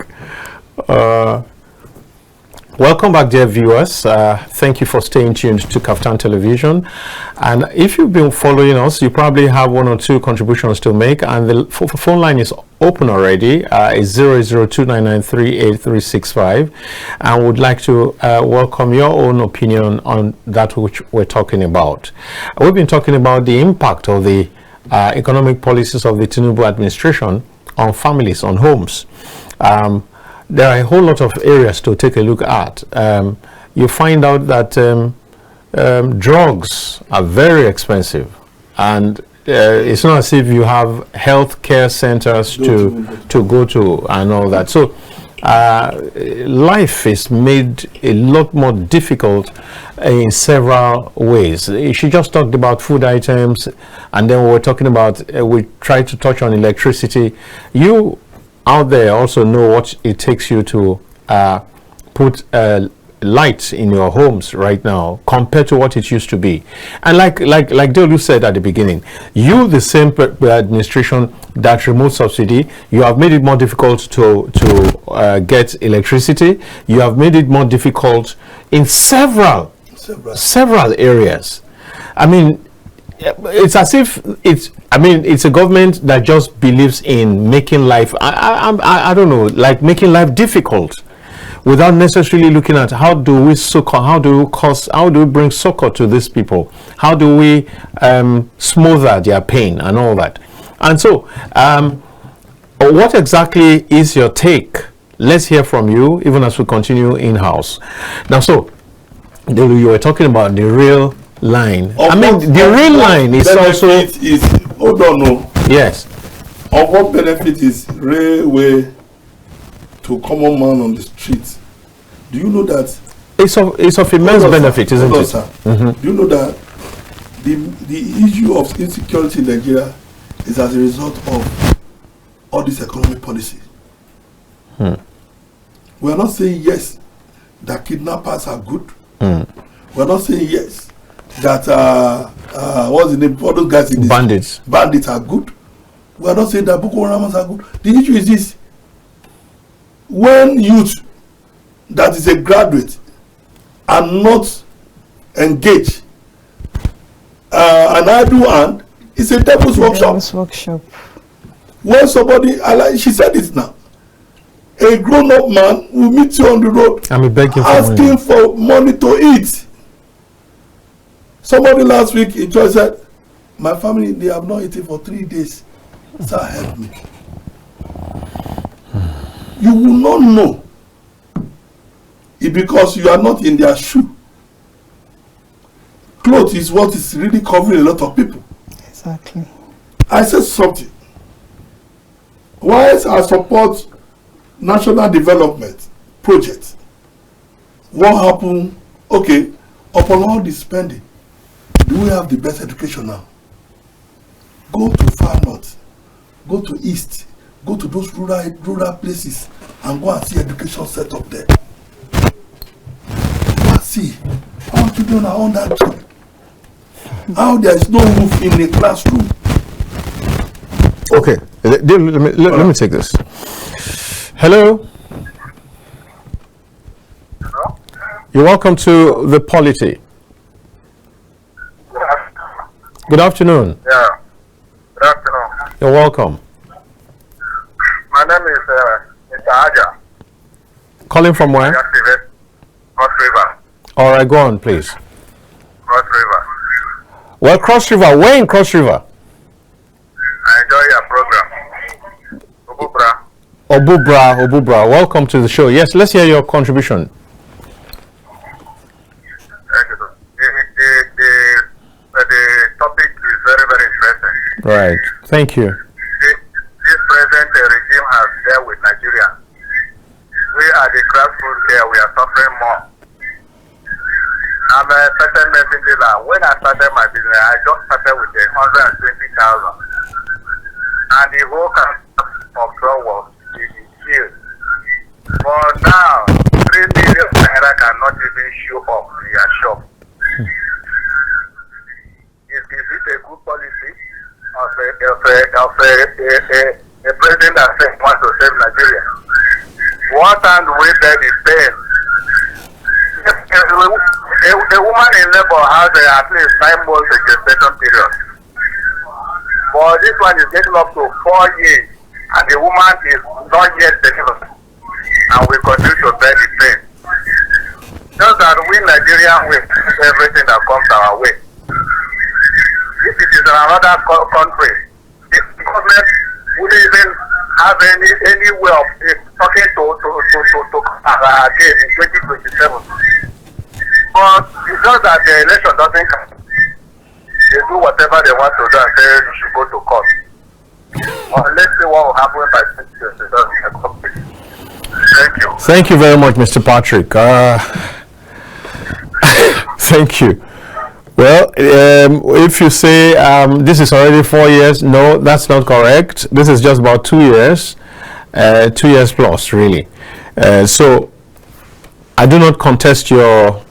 S1: Welcome back, dear viewers. Thank you for staying tuned to Kaftan Television. And if you've been following us, you probably have one or two contributions to make. And the phone line is open already. It's 00299383365. And would like to welcome your own opinion on that which we're talking about. We've been talking about the impact of the economic policies of the Tinubu administration on families, on homes. There are a whole lot of areas to take a look at. You find out that drugs are very expensive, and it's not as if you have health care centers to go to and all that. So life is made a lot more difficult in several ways. She just talked about food items, and then we were talking about, we tried to touch on electricity. You out there also know what it takes you to put lights in your homes right now compared to what it used to be. And like Deolu said at the beginning, you, the same administration that removed subsidy, you have made it more difficult to get electricity. You have made it more difficult in several areas. I mean, it's as if it's a government that just believes in making life, I don't know, like making life difficult without necessarily looking at how do we bring succor to these people, how do we smother their pain and all that. And so what exactly is your take? Let's hear from you, even as we continue in-house. Now, so you were talking about the rail line. The rail line is also yes.
S3: Of what benefit is railway to common man on the street? Do you know that
S1: it's of immense benefit, isn't it?
S3: Do you know that the issue of insecurity in Nigeria is as a result of all this economic policy? We are not saying yes that kidnappers are good. We are not saying yes that what's the name? All those guys in
S1: bandits
S3: are good. We are not saying that Boko Haram are good. The issue is this: when youth that is a graduate are not engaged, an idle hand is a devil's workshop. When somebody, she said it now, a grown-up man will meet you on the road asking for money to eat. Somebody last week in church said, my family, they have not eaten for 3 days. Sir, help me. You will not know It's because you are not in their shoe. Clothes is what is really covering a lot of people.
S2: Exactly.
S3: I said something. Whilst I support national development projects, what happened? Okay, upon all this spending, do we have the best education now? Go to far north, go to east, go to those rural places and go and see education set up there. Go and see how children are on that job. How there is no roof in a classroom.
S1: Okay, let me take this. Hello?
S4: Hello?
S1: You're welcome to the Polity. Good afternoon.
S4: Yeah. Good afternoon.
S1: You're welcome.
S4: My name is Mr. Aja.
S1: Calling from where?
S4: Cross River.
S1: All right, go on, please.
S4: Cross River.
S1: Well, Cross River, where in Cross River?
S4: I enjoy your program. Obubra.
S1: Obubra, welcome to the show. Yes, let's hear your contribution.
S4: Thank you. The topic is very, very interesting.
S1: Right, thank you.
S4: This present regime has dealt with Nigeria. We are the grassroots here. We are suffering more. I'm a certain medicine dealer. When I started my business, I just started with 120,000. And the whole concept of drug was killed. But now, 3 million naira cannot even show up in your shop. Is it a good policy of a president that says wants to save Nigeria? What hand we bear the pain? A woman in labor has at least 9 months a gestation period. But this one is getting up to 4 years, and the woman is not yet delivered, and we continue to bear the pain. Just that we Nigerians will everything that comes our way. If it is in another country, the government wouldn't even have any way of talking to again in 2027. But it's just that the election doesn't come. They do whatever they want to do and say you should go to court. Well, let's see what will happen by 2027. Thank you.
S1: Thank you very much, Mr. Patrick. Thank you. Well, if you say this is already 4 years, no, that's not correct. This is just about 2 years, 2 years plus, really. So I do not contest your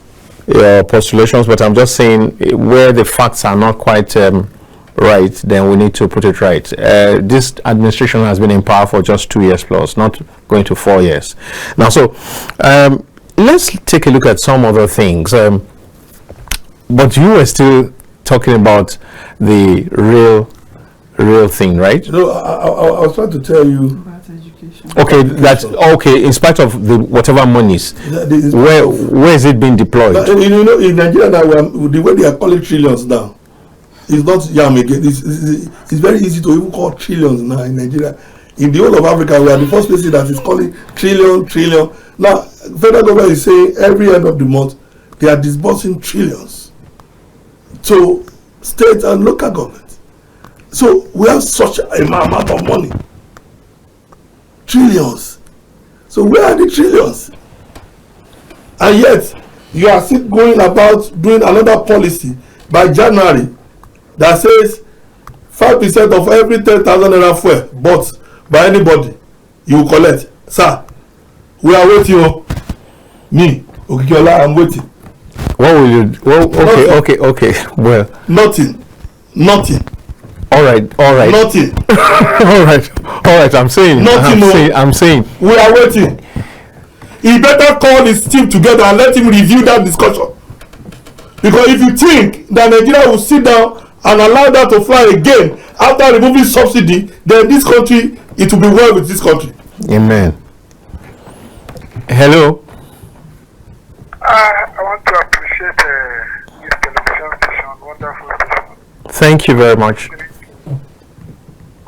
S1: postulations, but I'm just saying where the facts are not quite right, then we need to put it right. This administration has been in power for just 2 years plus, not going to 4 years. Now, so let's take a look at some other things. But you were still talking about the real thing, right?
S3: No, I was trying to tell you.
S2: About education.
S1: Okay, that's okay. In spite of the whatever monies, where is it being deployed?
S3: You know, in Nigeria now, the way they are calling trillions now, it's not yam again. It's very easy to even call trillions now in Nigeria. In the whole of Africa, we are the first place that is calling trillion. Now, federal government is saying every end of the month they are disbursing trillions to state and local government. So we have such a amount of money. Trillions. So where are the trillions? And yet you are still going about doing another policy by January that says 5% of every 10,000 naira fuel bought by anybody you collect. Sir, we are waiting. Me, Okikiola, I'm waiting.
S1: What will you? Well, okay. Well,
S3: nothing.
S1: All right.
S3: Nothing.
S1: all right. I'm saying. I'm saying.
S3: We are waiting. He better call his team together and let him review that discussion. Because if you think that Nigeria will sit down and allow that to fly again after removing subsidy, then this country, it will be well with this country.
S1: Amen. Hello.
S5: I want to appreciate this television station, wonderful station.
S1: Thank you very much.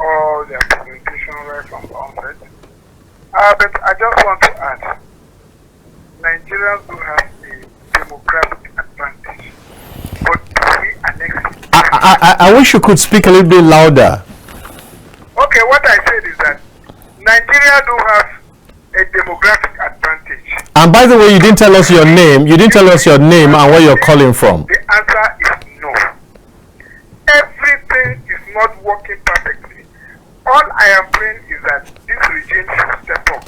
S5: All their presentation right from the onset. But I just want to add, Nigeria Nigerians do have a demographic advantage, but do we annex it?
S1: I wish you could speak a little bit louder.
S5: Okay, what I said is that Nigeria do have a demographic advantage.
S1: And by the way, you didn't tell us your name. You didn't tell us your name and where you're calling from.
S5: The answer is no. Everything is not working perfectly. All I am praying is that this regime should step up.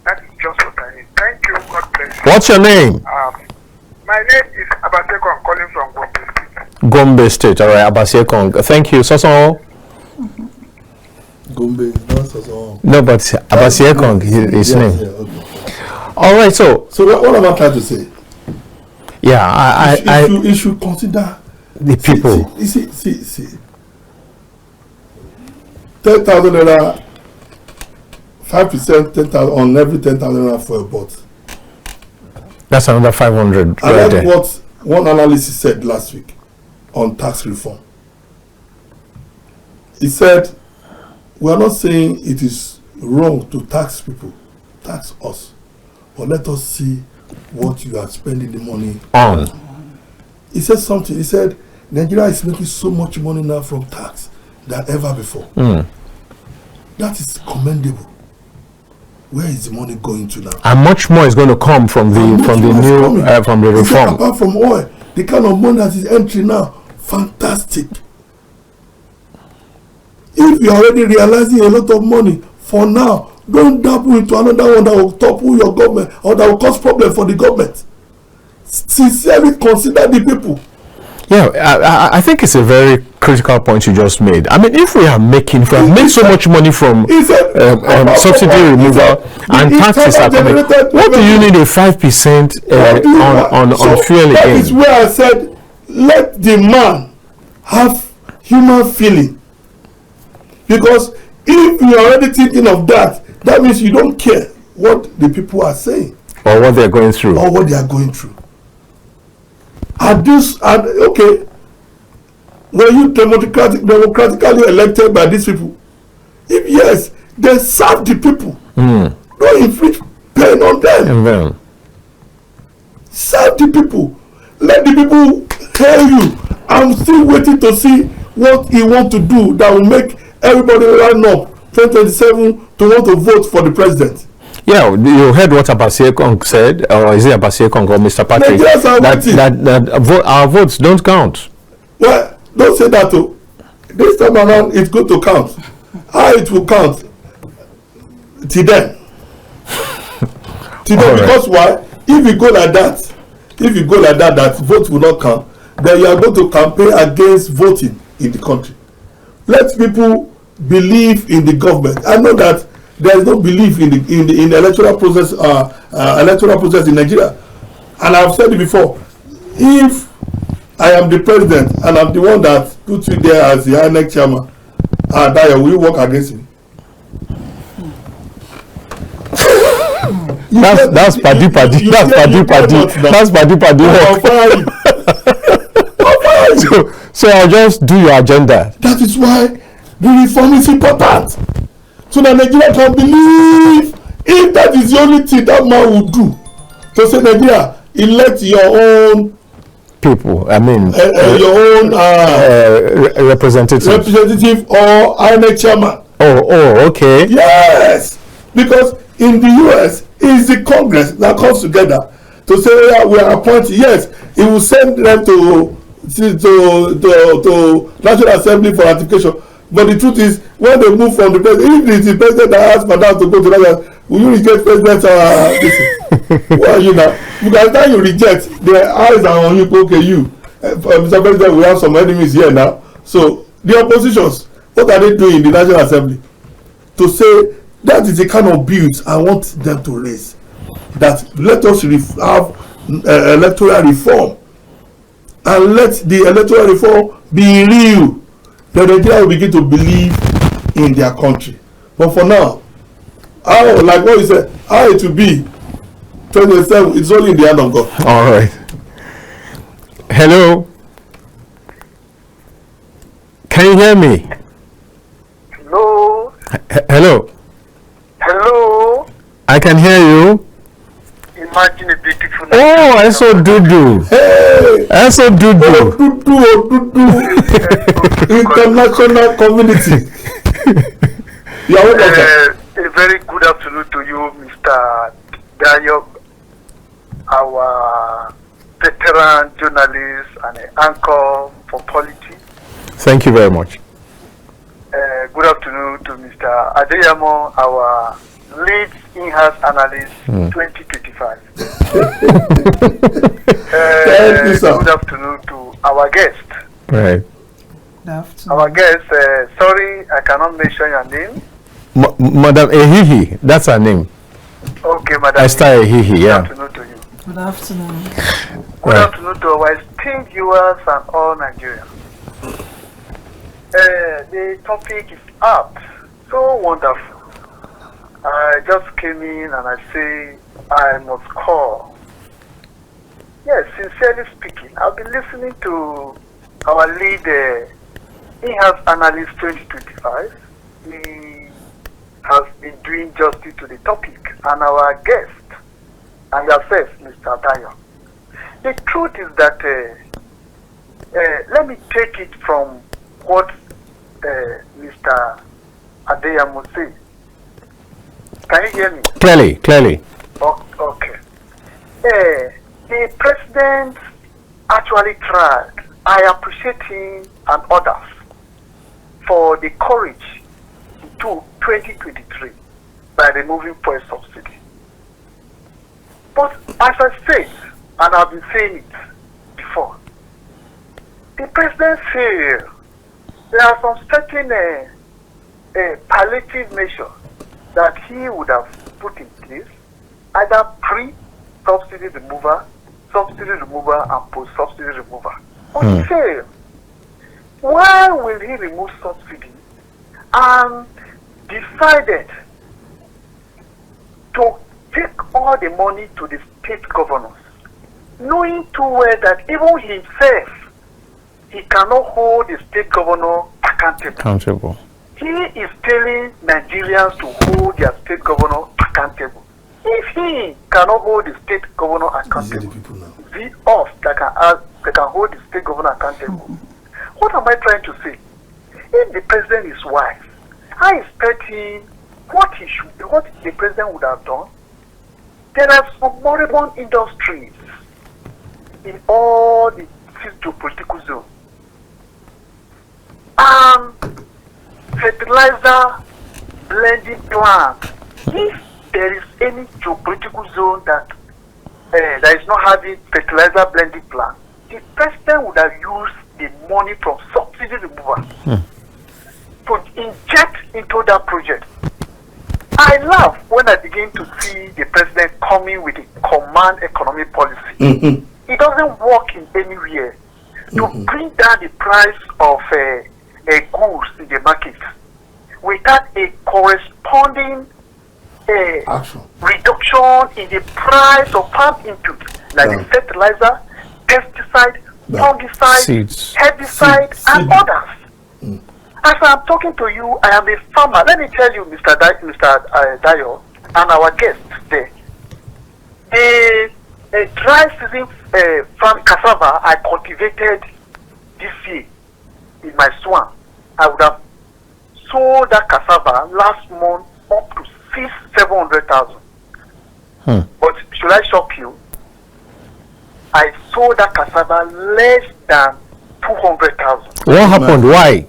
S5: That is just what I need. Thank you. God bless you.
S1: What's your name?
S5: My name is Abaseko. I'm calling from Gombe State.
S1: Gombe State. All right, Abaseko. Thank you. Soso.
S3: Gombe, not Soso.
S1: No, but Abaseko, his name.
S3: Yeah, okay.
S1: All right, so
S3: what am I trying to say?
S1: Yeah,
S3: you should consider
S1: the people.
S3: See. 10,000 naira, 5%, 10,000 on every 10,000 naira for a bot.
S1: That's another 500.
S3: I
S1: right
S3: like
S1: there.
S3: what one analyst said last week on tax reform. He said, we are not saying it is wrong to tax people, tax us, but let us see what you are spending the money
S1: on.
S3: He said something. He said, Nigeria is making so much money now from tax than ever before. That is commendable. Where is the money going to now?
S1: And much more is going to come from the new from the
S3: He said,
S1: reform.
S3: apart from oil, the kind of money that is entering now, fantastic. If you are already realizing a lot of money, for now, don't dabble into another one that will topple your government or that will cause problem for the government. Sincerely consider the people.
S1: Yeah, I think it's a very critical point you just made. I mean, if we have made so much money from subsidy removal and taxes are coming, what do you need a 5% on fuel
S3: that
S1: again?
S3: That is where I said, let the man have human feeling. Because if you are already thinking of that, that means you don't care what the people are saying.
S1: Or what they're going through.
S3: Or what they are going through. Okay, were you democratically elected by these people? If yes, then serve the people. Don't inflict pain on them. Serve the people. Let the people tell you. I'm still waiting to see what he wants to do that will make everybody line up 2027 to want to vote for the president.
S1: Yeah, you heard what Abaseko said, or is it Abaseko or Mr. Patrick? That our votes don't count.
S3: Well, don't say that too. This time around, it's good to count. How it will count? Till then. Because why? If you go like that, that vote will not count, then you are going to campaign against voting in the country. Let people believe in the government. I know that there is no belief in the electoral process in Nigeria, and I have said it before. If I am the president and I'm the one that puts you there as the INEC chairman, Dayo, will you work against me?
S1: That's padi. So I'll just do your agenda.
S3: That is why the reform is important. So that Nigeria can believe, if that is the only thing that man will do, to say, Nigeria, elect your own
S1: people. I mean,
S3: your own
S1: representative
S3: or INEC chairman.
S1: Oh, okay.
S3: Yes, because in the US, it's the Congress that comes together to say, yeah, we are appointing. Yes, it will send them to National Assembly for ratification. But the truth is, when they move from the president, if it is the president that asks for that to go to that, will you reject president? Who are you now? Because now you reject, their eyes are on you. Okay, you, Mr. President, we have some enemies here now. So the oppositions, what are they doing in the National Assembly? To say that is the kind of bills I want them to raise. That let us have electoral reform, and let the electoral reform be real. The Nigeria will begin to believe in their country. But for now, like what you said, how it will be 2027, it's only in the hand of God.
S1: All right. Hello. Can you hear me?
S5: Hello.
S1: Hello.
S5: Hello.
S1: I can hear you.
S5: Imagine a beautiful
S1: Oh, I saw Dudu.
S3: Hey!
S1: I saw Dudu.
S3: International community. You are welcome, sir.
S5: A very good afternoon to you, Mr. Dayo, our veteran journalist and anchor for politics.
S1: Thank you very much.
S5: Good afternoon to Mr. Adeyemo, our lead in-house analyst 2025.
S3: Thank you, sir.
S5: Good afternoon to our guest.
S1: Right.
S2: Good afternoon.
S5: Our guest, sorry, I cannot mention your name.
S1: Madam Ehihi, that's her name.
S5: Okay, Madam.
S1: Esther Ehihi, yeah.
S5: Good afternoon to you.
S2: Good afternoon.
S5: Good afternoon to our esteemed viewers and all Nigerians. The topic is up. So wonderful. I just came in and I say I must call. Yes, sincerely speaking, I've been listening to our lead in-house analyst 2025. He has been doing justice to the topic, and our guest and yourself, Mr. Dayo. The truth is that let me take it from what Mr. Adeyemo said. Can you hear me?
S1: Clearly.
S5: Okay. The president actually tried. I appreciate him and others for the courage to 2023 by removing fuel subsidy. But as I said, and I've been saying it before, the president failed. There are some certain palliative measures that he would have put in place, either pre-subsidy removal, and post-subsidy removal. But he failed. Why will he remove subsidy and decided to take all the money to the state governors, knowing too well that even himself, he cannot hold the state governor accountable. He is telling Nigerians to hold their state governor accountable. If he cannot hold the state governor accountable, the us that can hold the state governor accountable. What am I trying to say? If the president is wise, I expect him what the president would have done. There are some moribund industries in all the geopolitical zones. Fertilizer blending plant. If there is any geopolitical zone that is not having fertilizer blending plant, the president would have used the money from subsidy removal to inject into that project. I laugh when I begin to see the president coming with a command economic policy. It doesn't work in anywhere to bring down the price of goods in the market without a corresponding reduction in the price of farm input, like the fertilizer, pesticide, fungicide,
S1: Seeds.
S5: herbicide, and others. As I'm talking to you, I am a farmer. Let me tell you, Mr. Dayo, and our guest today, the dry season farm cassava I cultivated this year in my swamp, I would have sold that cassava last month up to 700,000. But should I shock you? I sold that cassava less than 200,000.
S1: What happened? Why?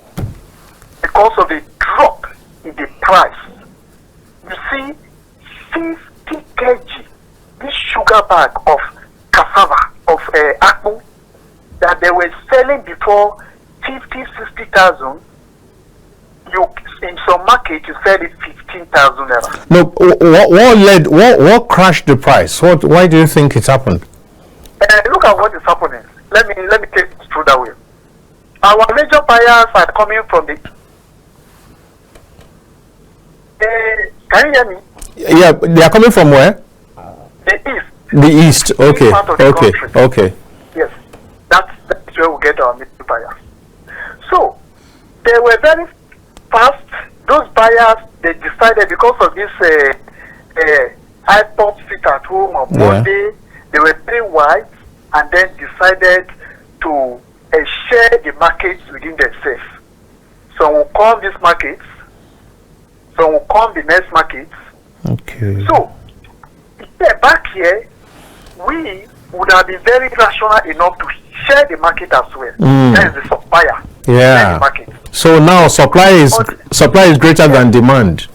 S5: Because of the drop in the price. You see, 50 kg, this sugar bag of cassava, of apple, that they were selling before 50-60,000, in some market you sell it 15,000 naira.
S1: No, what crashed the price? Why do you think it happened?
S5: Look at what is happening. Let me take it through that way. Our major buyers are coming from the can you hear me?
S1: Yeah, they are coming from where?
S5: The east.
S1: The east. Okay.
S5: Part of the
S1: Okay.
S5: country.
S1: Okay.
S5: Yes, that's where we get our major buyers. So they were very fast. Those buyers, they decided because of this iPod sit at home on Monday, They were very wise and then decided to share the markets within themselves. Some will come these markets, some will come the next markets.
S1: Okay.
S5: So, back here, we would have been very rational enough to share the market as well. That is the supplier.
S1: Yeah.
S5: The market.
S1: So now supply is greater than demand.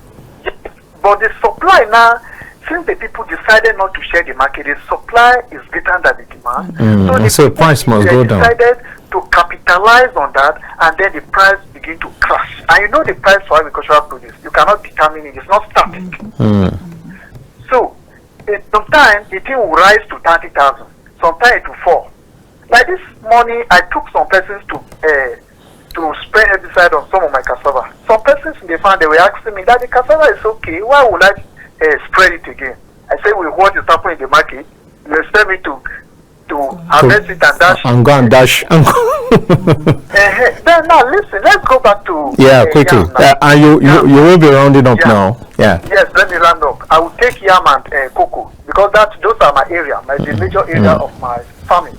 S5: Yes. But the supply now, since the people decided not to share the market, the supply is greater than the demand.
S1: So the price must go down.
S5: They decided to capitalize on that, and then the price begin to crash. And you know the price for agricultural produce, you cannot determine it. It's not static. So sometimes the thing will rise to 30,000. Sometimes it will fall. Like this morning, I took some persons to spray herbicide on some of my cassava. Some persons in the farm, they were asking me that the cassava is okay. Why would I spread it again? I said, well, what is happening in the market? You expect me to harvest it and dash.
S1: And go and dash.
S5: Then now listen, let's go back to
S1: quickly. And you will be rounding up now. Yeah.
S5: Yes, let me round up. I will take yam and cocoa because those are my area, the major area of my farming.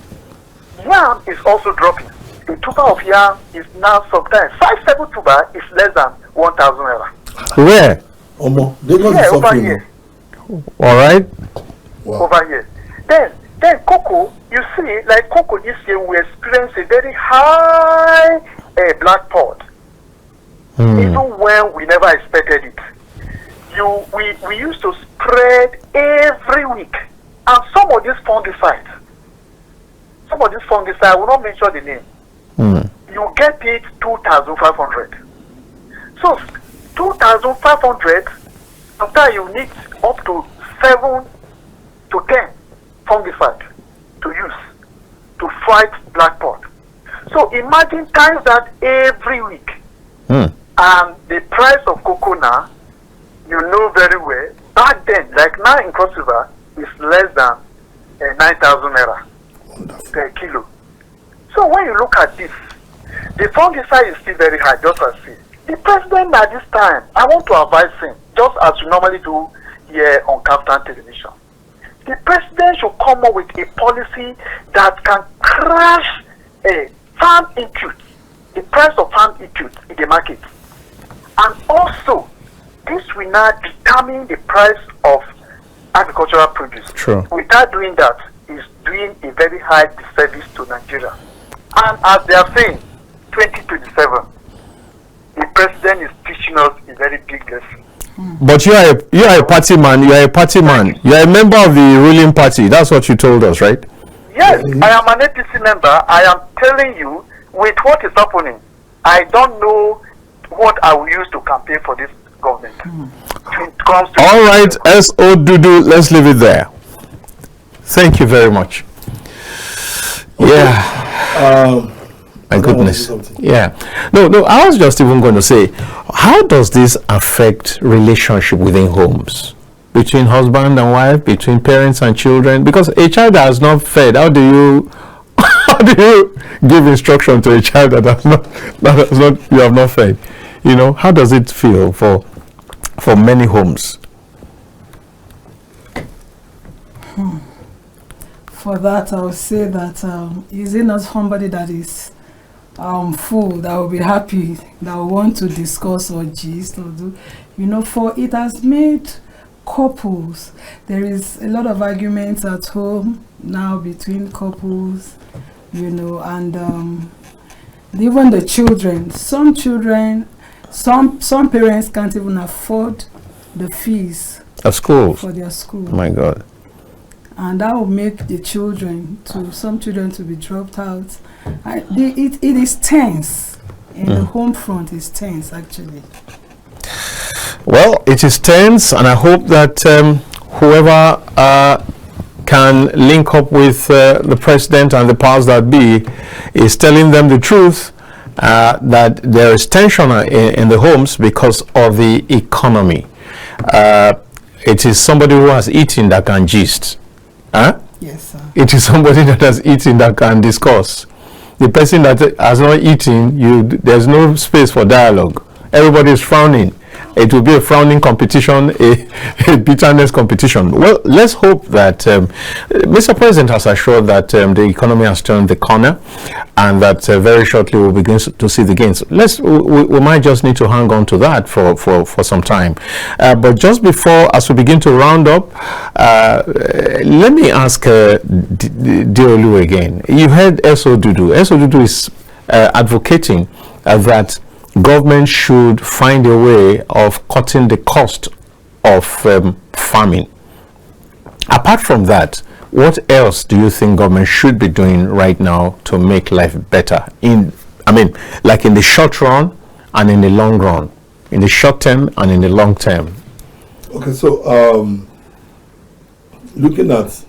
S5: Yam is also dropping. The tuber of yam is now sometimes 5-7 tuber is less than 1,000 naira.
S1: Where?
S5: Over here.
S1: All right.
S3: Wow.
S5: Over here. Then cocoa, you see, like cocoa this year we experienced a very high black pod. Even when we never expected it. We used to spread every week. And some of these fungicides, I will not mention the name. You get it 2,500. So 2,500, sometimes you need up to 7 to 10 fungicide to use to fight black pod. So imagine times that every week. And the price of cocoa now, you know very well, back then, like now in Cross River, is less than 9,000 naira per kilo. So when you look at this, the fungicide is still very high, just as see. The president at this time, I want to advise him, just as we normally do here on Kaftan television. The president should come up with a policy that can crash farm inputs, the price of farm inputs in the market. And also, this will now determine the price of agricultural produce.
S1: True.
S5: Without doing that, is doing a very high disservice to Nigeria. And as they are saying, 2027, the president is teaching us a very big lesson.
S1: But you are a party man. You are a party man. You are a member of the ruling party. That's what you told us, right?
S5: Yes, I am an APC member. I am telling you, with what is happening, I don't know what I will use to campaign for this government.
S1: All right, S.O. Dudu, let's leave it there. Thank you very much. Yeah. My goodness. Yeah. No, I was just even going to say, how does this affect relationship within homes? Between husband and wife, between parents and children? Because a child that has not fed, how do you give instruction to a child that you have not fed? You know, how does it feel for many homes?
S2: For that, I would say that is it not somebody that is full, that will be happy, that will want to discuss or gist or do, for it has made couples, there is a lot of arguments at home now between couples, and even the children. Some parents can't even afford the fees
S1: of school
S2: for their school.
S1: Oh my God.
S2: And that will make some children to be dropped out. It is tense. In the home front, it's tense, actually.
S1: Well, it is tense, and I hope that whoever can link up with the president and the powers that be is telling them the truth, that there is tension in the homes because of the economy. It is somebody who has eaten that can gist.
S2: Yes, sir.
S1: It is somebody that has eaten that can discuss. The person that has not eaten, there's no space for dialogue. Everybody is frowning. it will be a frowning competition, a bitterness competition. Well, let's hope that Mr. President has assured that the economy has turned the corner, and that very shortly we'll begin to see the gains. We might just need to hang on to that for some time. But just before, as we begin to round up, let me ask Adeolu again. You heard Esodudu. Esodudu is advocating that government should find a way of cutting the cost of farming. Apart from that, what else do you think government should be doing right now to make life better? Like in the short run and in the long run, in the short term and in the long term.
S3: Okay, so looking at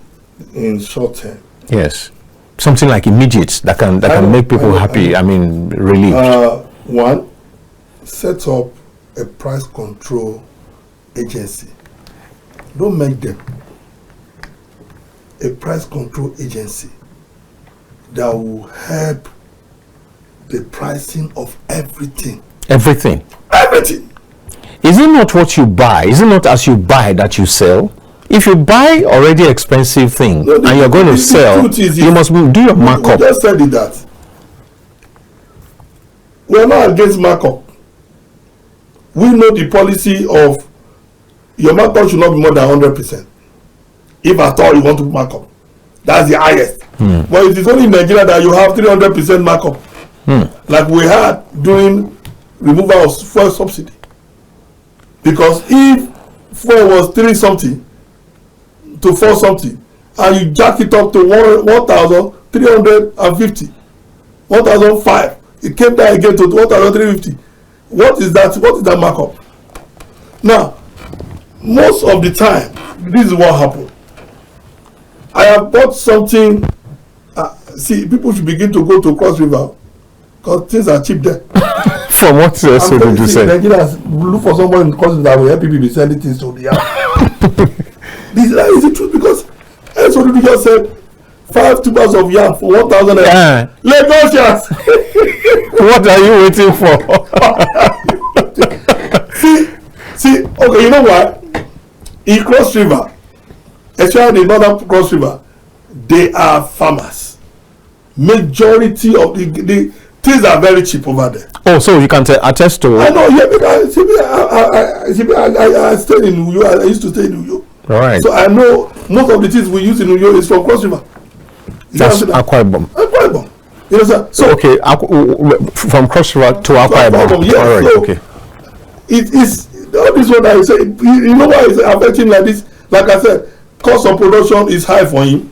S3: in short term.
S1: Yes, something like immediate that can make people happy. Relieved.
S3: One, set up a price control agency. Don't make them a price control agency that will help the pricing of everything.
S1: Everything.
S3: Is
S1: it not what you buy? Is it not as you buy that you sell? If you buy already expensive thing and you're going to sell, you must do your markup.
S3: We just said it that we are not against markup. We know the policy of your markup should not be more than 100%. If at all you want to mark up, that's the highest. But it is only in Nigeria that you have 300% markup, like we had during removal of fuel subsidy. Because if fuel was 3 something to 4 something, and you jack it up to 1,350, 1,005, it came down again to 1,350. What is that? What is that markup? Now, most of the time, this is what happened. I have bought something. See, people should begin to go to Cross River because things are cheap there.
S1: From what so did you say?
S3: Nigerians look for someone in Cross River that will help people be sending things to the house. This is the truth because so did you just said 5 tubers of yam for 1,000 naira. Lagosians.
S1: What are you waiting for?
S3: see, okay, you know what? In Cross River, especially the northern Cross River, they are farmers. Majority of the things are very cheap over there.
S1: Oh, so you can attest to it?
S3: I know, yeah, because I stayed in Uyo. I used to stay in Uyo.
S1: Right.
S3: So I know most of the things we use in Uyo is from Cross River.
S1: That's Akwa Ibom.
S3: Akwa Ibom. You know, sir?
S1: So okay, from Cross River to Akwa Ibom.
S3: Yes,
S1: all right,
S3: so
S1: okay.
S3: It is all this one I say. You know why it's affecting like this? Like I said, cost of production is high for him,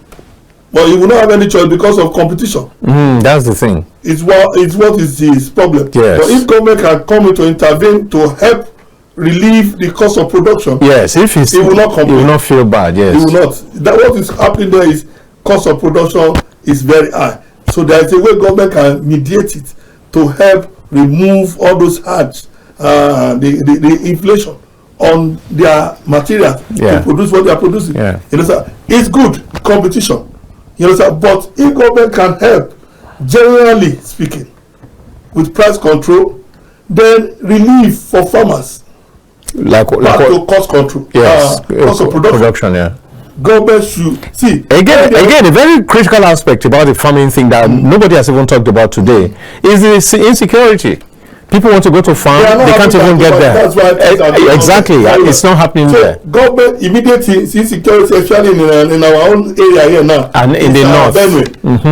S3: but he will not have any choice because of competition.
S1: That's the thing.
S3: It's what is his problem.
S1: Yes.
S3: But if government can come in to intervene to help relieve the cost of production,
S1: yes, if he will not complain. He will not feel bad. Yes,
S3: he will not. That what is happening there is cost of production is very high. So there is a way government can mediate it to help remove all those hards, the inflation on their material to produce what they are producing.
S1: Yeah.
S3: You know, sir, it's good competition. You know, sir, but if government can help, generally speaking, with price control, then relief for farmers, back to cost control, cost of production.
S1: Yeah.
S3: Government should see
S1: again a very critical aspect about the farming thing that nobody has even talked about today is the insecurity. People want to go to farm, they can't even get there.
S3: That's why
S1: exactly, it's not happening there.
S3: Government immediate insecurity, especially in our own area here now,
S1: and in the north,
S3: Benue,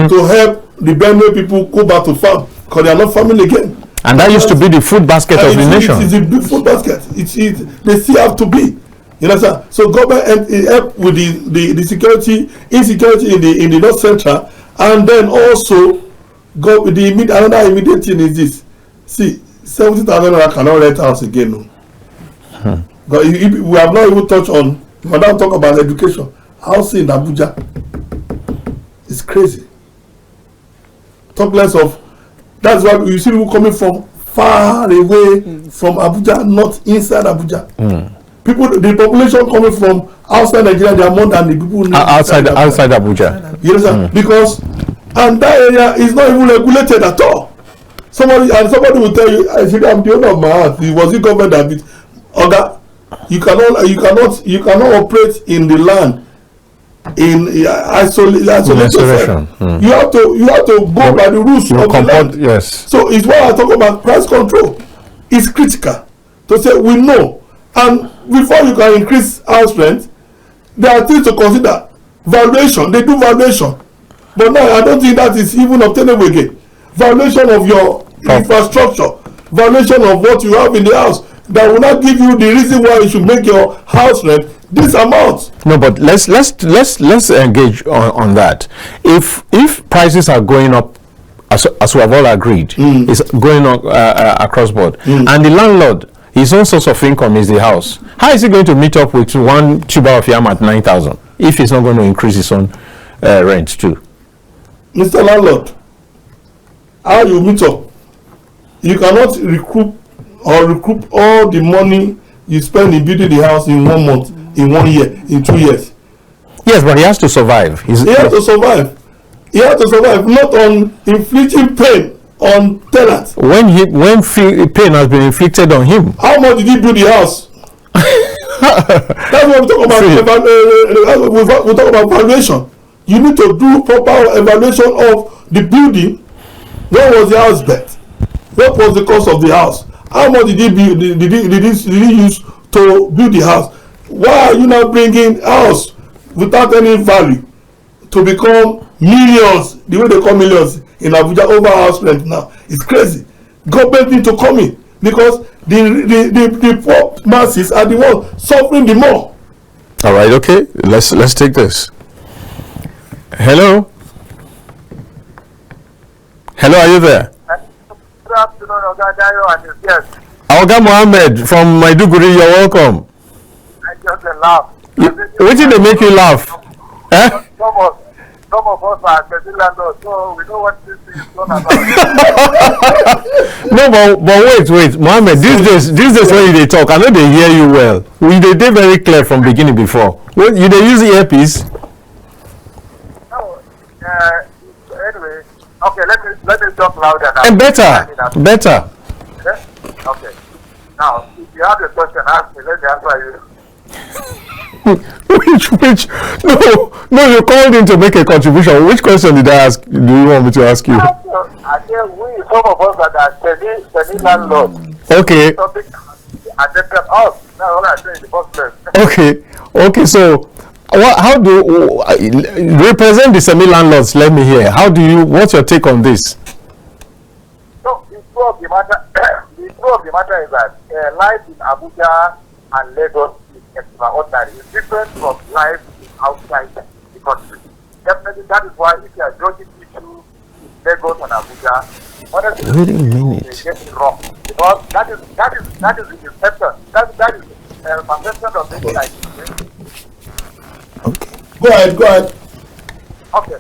S3: to help the Benue people go back to farm because they are not farming again.
S1: And that used to be the food basket of the nation.
S3: It's a big food basket. They still have to be. You know, sir. So government help with the insecurity in the north central, and then also go with another immediate thing is this. See, 70,000 naira cannot rent house again. No. But we have not even touched on. We don't talk about education. Housing in Abuja. It's crazy. Talk less of. That's why you see people coming from far away from Abuja, not inside Abuja. People, the population coming from outside Nigeria, they are more than the people
S1: outside Abuja.
S3: You know, because and that area is not even regulated at all. Somebody will tell you, I said, I'm the owner of my house. It was the government that Oga, you cannot operate in the land in isolation. You have to go by the rules of the land.
S1: Yes.
S3: So it's why I talk about price control. It's critical to say we know, and before you can increase house rent, there are things to consider. Valuation, they do valuation, but now I don't think that is even obtainable again. Valuation of your infrastructure, valuation of what you have in the house, that will not give you the reason why you should make your house rent this amount.
S1: No, but let's engage on that. If prices are going up, as we have all agreed, it's going up across board, and the landlord, his own source of income is the house, how is he going to meet up with one tuber of yam at 9,000 if he's not going to increase his own rent too?
S3: Mr. Landlord, how you meet up? You cannot recoup all the money you spend in building the house in 1 month, in 1 year, in 2 years.
S1: Yes, but he has to survive. He has
S3: to survive. He has to survive, not on inflicting pain on tenants.
S1: When pain has been inflicted on him.
S3: How much did he build the house? That's what we talk about. We talk about valuation. You need to do proper evaluation of the building. When was the house built? What was the cost of the house? How much did he use to build the house? Why are you now bringing house without any value to become millions? The way they call millions in Abuja over house rent now, it's crazy. Government need to come in because the poor masses are the ones suffering the more.
S1: All right, okay, let's take this. Hello, are you there?
S4: Good afternoon, Oga Dayo and his guests.
S1: Oga Mohammed from Maiduguri, you're welcome.
S4: I just laugh.
S1: What did they make you laugh?
S4: Some of us are Brazil landlords, so we know what this is all about.
S1: No, but wait, Mohammed. These days when they talk, I know they hear you well. They did very clear from beginning before. What you they use the earpiece?
S4: No, anyway, okay. Let me talk louder now.
S1: And better.
S4: Yeah? Okay. Now, if you have a question, ask me. Let me answer you.
S1: which no you called in to make a contribution. Which question do you want me to ask you?
S4: I said some of us that are semi landlords.
S1: Okay.
S4: Something affected us. That's what I said in the first place.
S1: Okay, so how do represent the semi landlords? Let me hear. What's your take on this?
S4: So the truth of the matter is that life in Abuja and Lagos is extraordinary. It's different from life outside the country. Definitely, that is why if you are judging issue in Lagos and Abuja, honestly,
S1: wait a minute.
S4: They get it wrong because that is the deception. That is perception of things like this.
S1: Okay.
S3: Go ahead.
S4: Okay.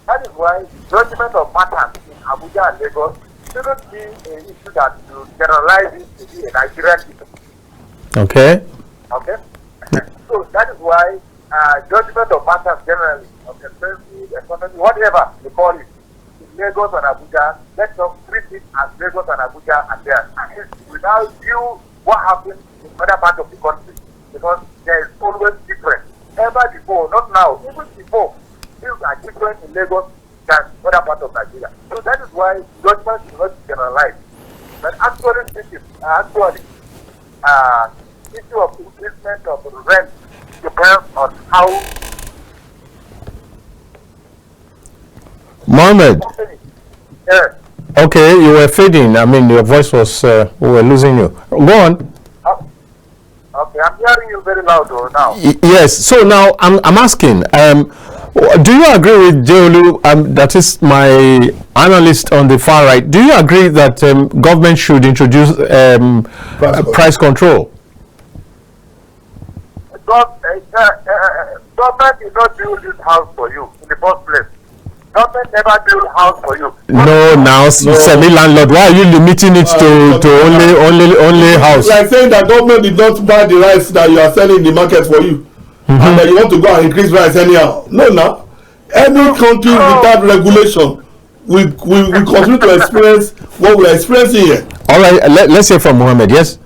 S4: That is why judgment of matters in Abuja and Lagos shouldn't be an issue that you generalize it to be a Nigerian issue.
S1: Okay.
S4: Okay? So that is why judgment of matters generally, of expensive, economy, whatever you call it, in Lagos and Abuja, let's not treat it as Lagos and Abuja and there. Without view what happens in other parts of the country. Because there is always different. Ever before, not now, even before, things are different in Lagos than other parts of Nigeria. So that is why judgment is not generalized. But actually speaking, issue of increasement of rent depends on how
S1: Mohammed.
S4: Yes.
S1: Okay, you were fading. I mean, your voice was we were losing you. Go on.
S4: Okay, I'm hearing you very loud now.
S1: Yes. So now I'm asking. Do you agree with Adeola? That is my analyst on the far right. Do you agree that government should introduce price control?
S4: Government did not build this house for you in the first place. Government never build house for you.
S1: No, semi-landlord. Why are you limiting it to only house?
S3: It's like saying that government did not buy the rice that you are selling in the market for you, and that you want to go and increase rice anyhow. No. Any country without regulation we continue to experience what we are experiencing here.
S1: All right, let's hear from Mohammed. Yes.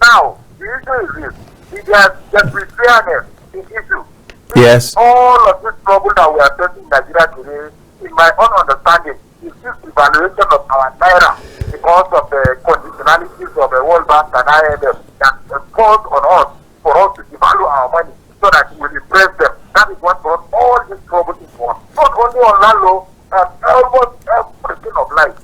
S4: Now, the issue is this. There's fairness in issue.
S1: Yes.
S4: All of this trouble that we are facing in Nigeria today, in my own understanding, is this evaluation of our naira because of the conditionalities of the World Bank and IMF that impose on us for us to devalue our money so that we will impress them. That is what brought all this trouble into us. Not only on Lalo, almost everything of life.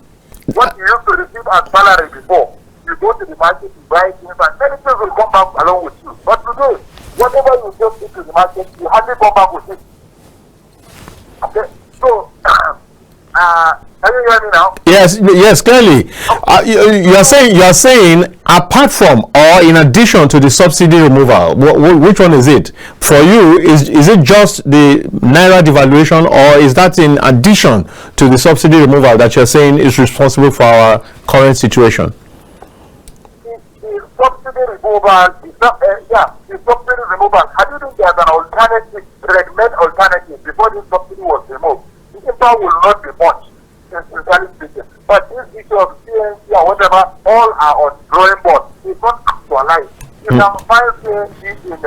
S4: What you used to receive as salary before, you go to the market, you buy things, and many things will come back along with you. But today, whatever you take into the market, you hardly come back with it. Okay, so, can you hear me now?
S1: Yes, clearly. You are saying apart from or in addition to the subsidy removal, which one is it? For you, is it just the naira devaluation, or is that in addition to the subsidy removal that you're saying is responsible for our current situation?
S4: The subsidy removal is not, the subsidy removal. Had you been there's an alternative, recommend alternative before this subsidy was removed, the impact will not be much. But this issue of CNC or whatever, all are on drawing board. It's not actualized. You can find CNC in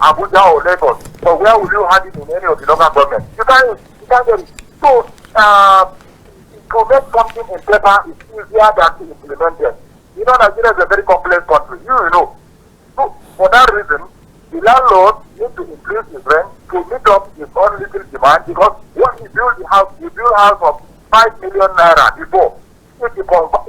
S4: Abuja or Lagos, but where will you have it in any of the local governments? You can't get it. So, to make something in paper is easier than to implement it. You know, Nigeria is a very complex country. You know. So, for that reason, the landlord needs to increase his rent to meet up his own little demand, because when he builds the house, of 5 million naira before. If you convert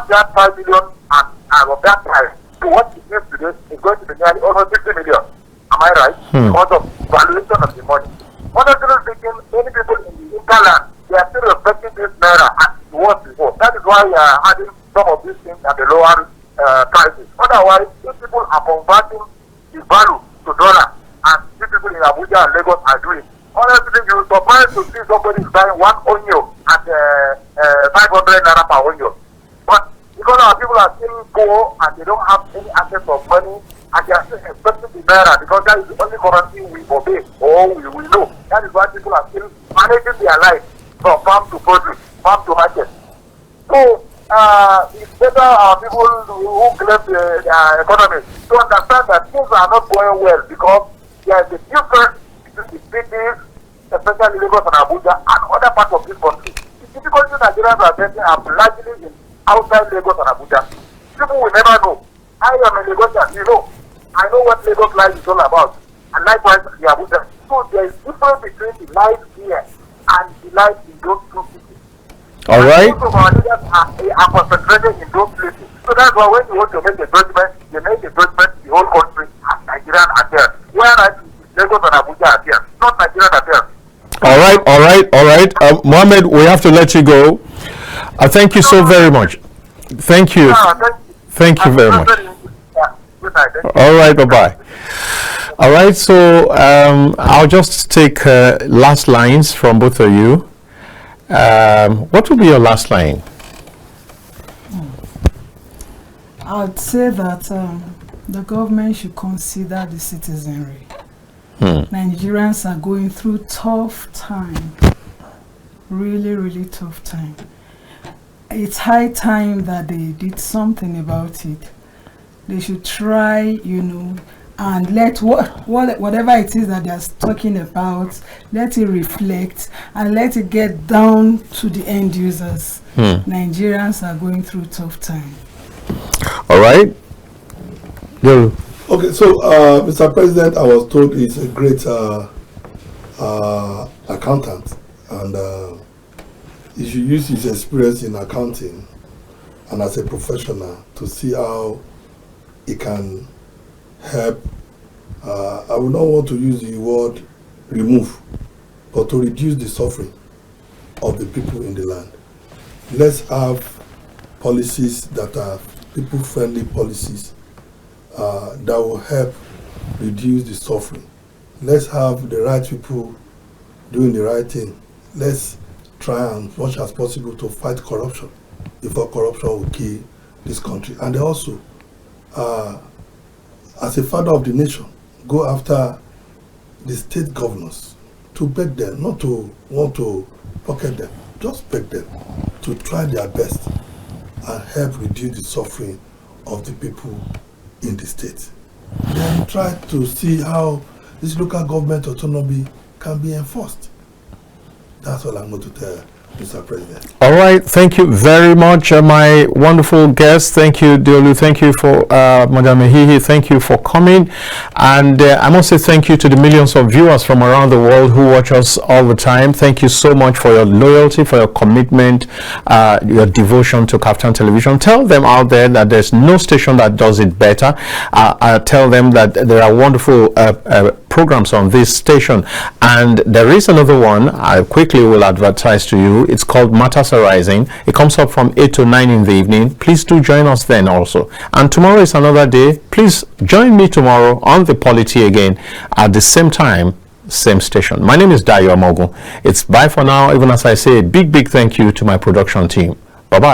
S4: that 5 million and of that price to what it is today, it's going to be nearly almost 50 million. Am I right? Because of valuation of the money. Honestly speaking, many people in the interland, they are still respecting this naira as it was before. That is why we are having some of these things at the lower prices. Otherwise, if people are converting the value to dollar, and these people in Abuja and Lagos are doing, honestly, you will surprise to see somebody buying one onion at 500 naira per onion. But because our people are still poor and they don't have any access of money, and they are still expecting the naira, because that is the only currency we obey or we know. That is why people are still managing their life from farm to produce, farm to market. So, it's better our people who claim the economy to understand that things are not going well, because there is a difference between the cities, especially Lagos and Abuja, and other parts of this country. The difficulties Nigerians are facing are largely in outside Lagos and Abuja. People will never know. I am a Lagosian, you know. I know what Lagos life is all about, and likewise the Abuja. So there is difference between the life here and the life in those two cities.
S1: All right.
S4: Most of our leaders are concentrated in those places. So that's why when you want to make a judgment, you make a judgment the whole country as Nigerian affairs. Whereas Lagos and Abuja affairs, not Nigerian affairs.
S1: All right. Mohammed, we have to let you go. Thank you so very much. Thank you. Thank you very much. All right, bye-bye. All right, so I'll just take last lines from both of you. What will be your last line?
S2: I'd say that the government should consider the citizenry. Nigerians are going through tough time, really, really tough time. It's high time that they did something about it. They should try, and let whatever it is that they're talking about, let it reflect and let it get down to the end users. Nigerians are going through tough time.
S1: All right.
S3: Okay, so Mr. President, I was told he's a great accountant, and he should use his experience in accounting and as a professional to see how he can help. I would not want to use the word remove, but to reduce the suffering of the people in the land. Let's have policies that are people-friendly policies that will help reduce the suffering. Let's have the right people doing the right thing. Let's try as much as possible to fight corruption before corruption will kill this country. And also, as a father of the nation, go after the state governors to beg them, not to want to pocket them, just beg them to try their best and help reduce the suffering of the people in the state. Then try to see how this local government autonomy can be enforced. That's all I'm going to tell Mr. President.
S1: All right, thank you very much, my wonderful guest. Thank you, Adeolu. Thank you for Madam Ehihi. Thank you for coming. And I must say thank you to the millions of viewers from around the world who watch us all the time. Thank you so much for your loyalty, for your commitment, your devotion to Kaftan Television. Tell them out there that there's no station that does it better. Tell them that there are wonderful programs on this station, and there is another one I quickly will advertise to you. It's called Matters Arising. It comes up from 8 to 9 in the evening. Please do join us then also. And tomorrow is another day. Please join me tomorrow on the Polity again at the same time, same station. My name is Dayo Amogun. It's bye for now, even as I say a big thank you to my production team.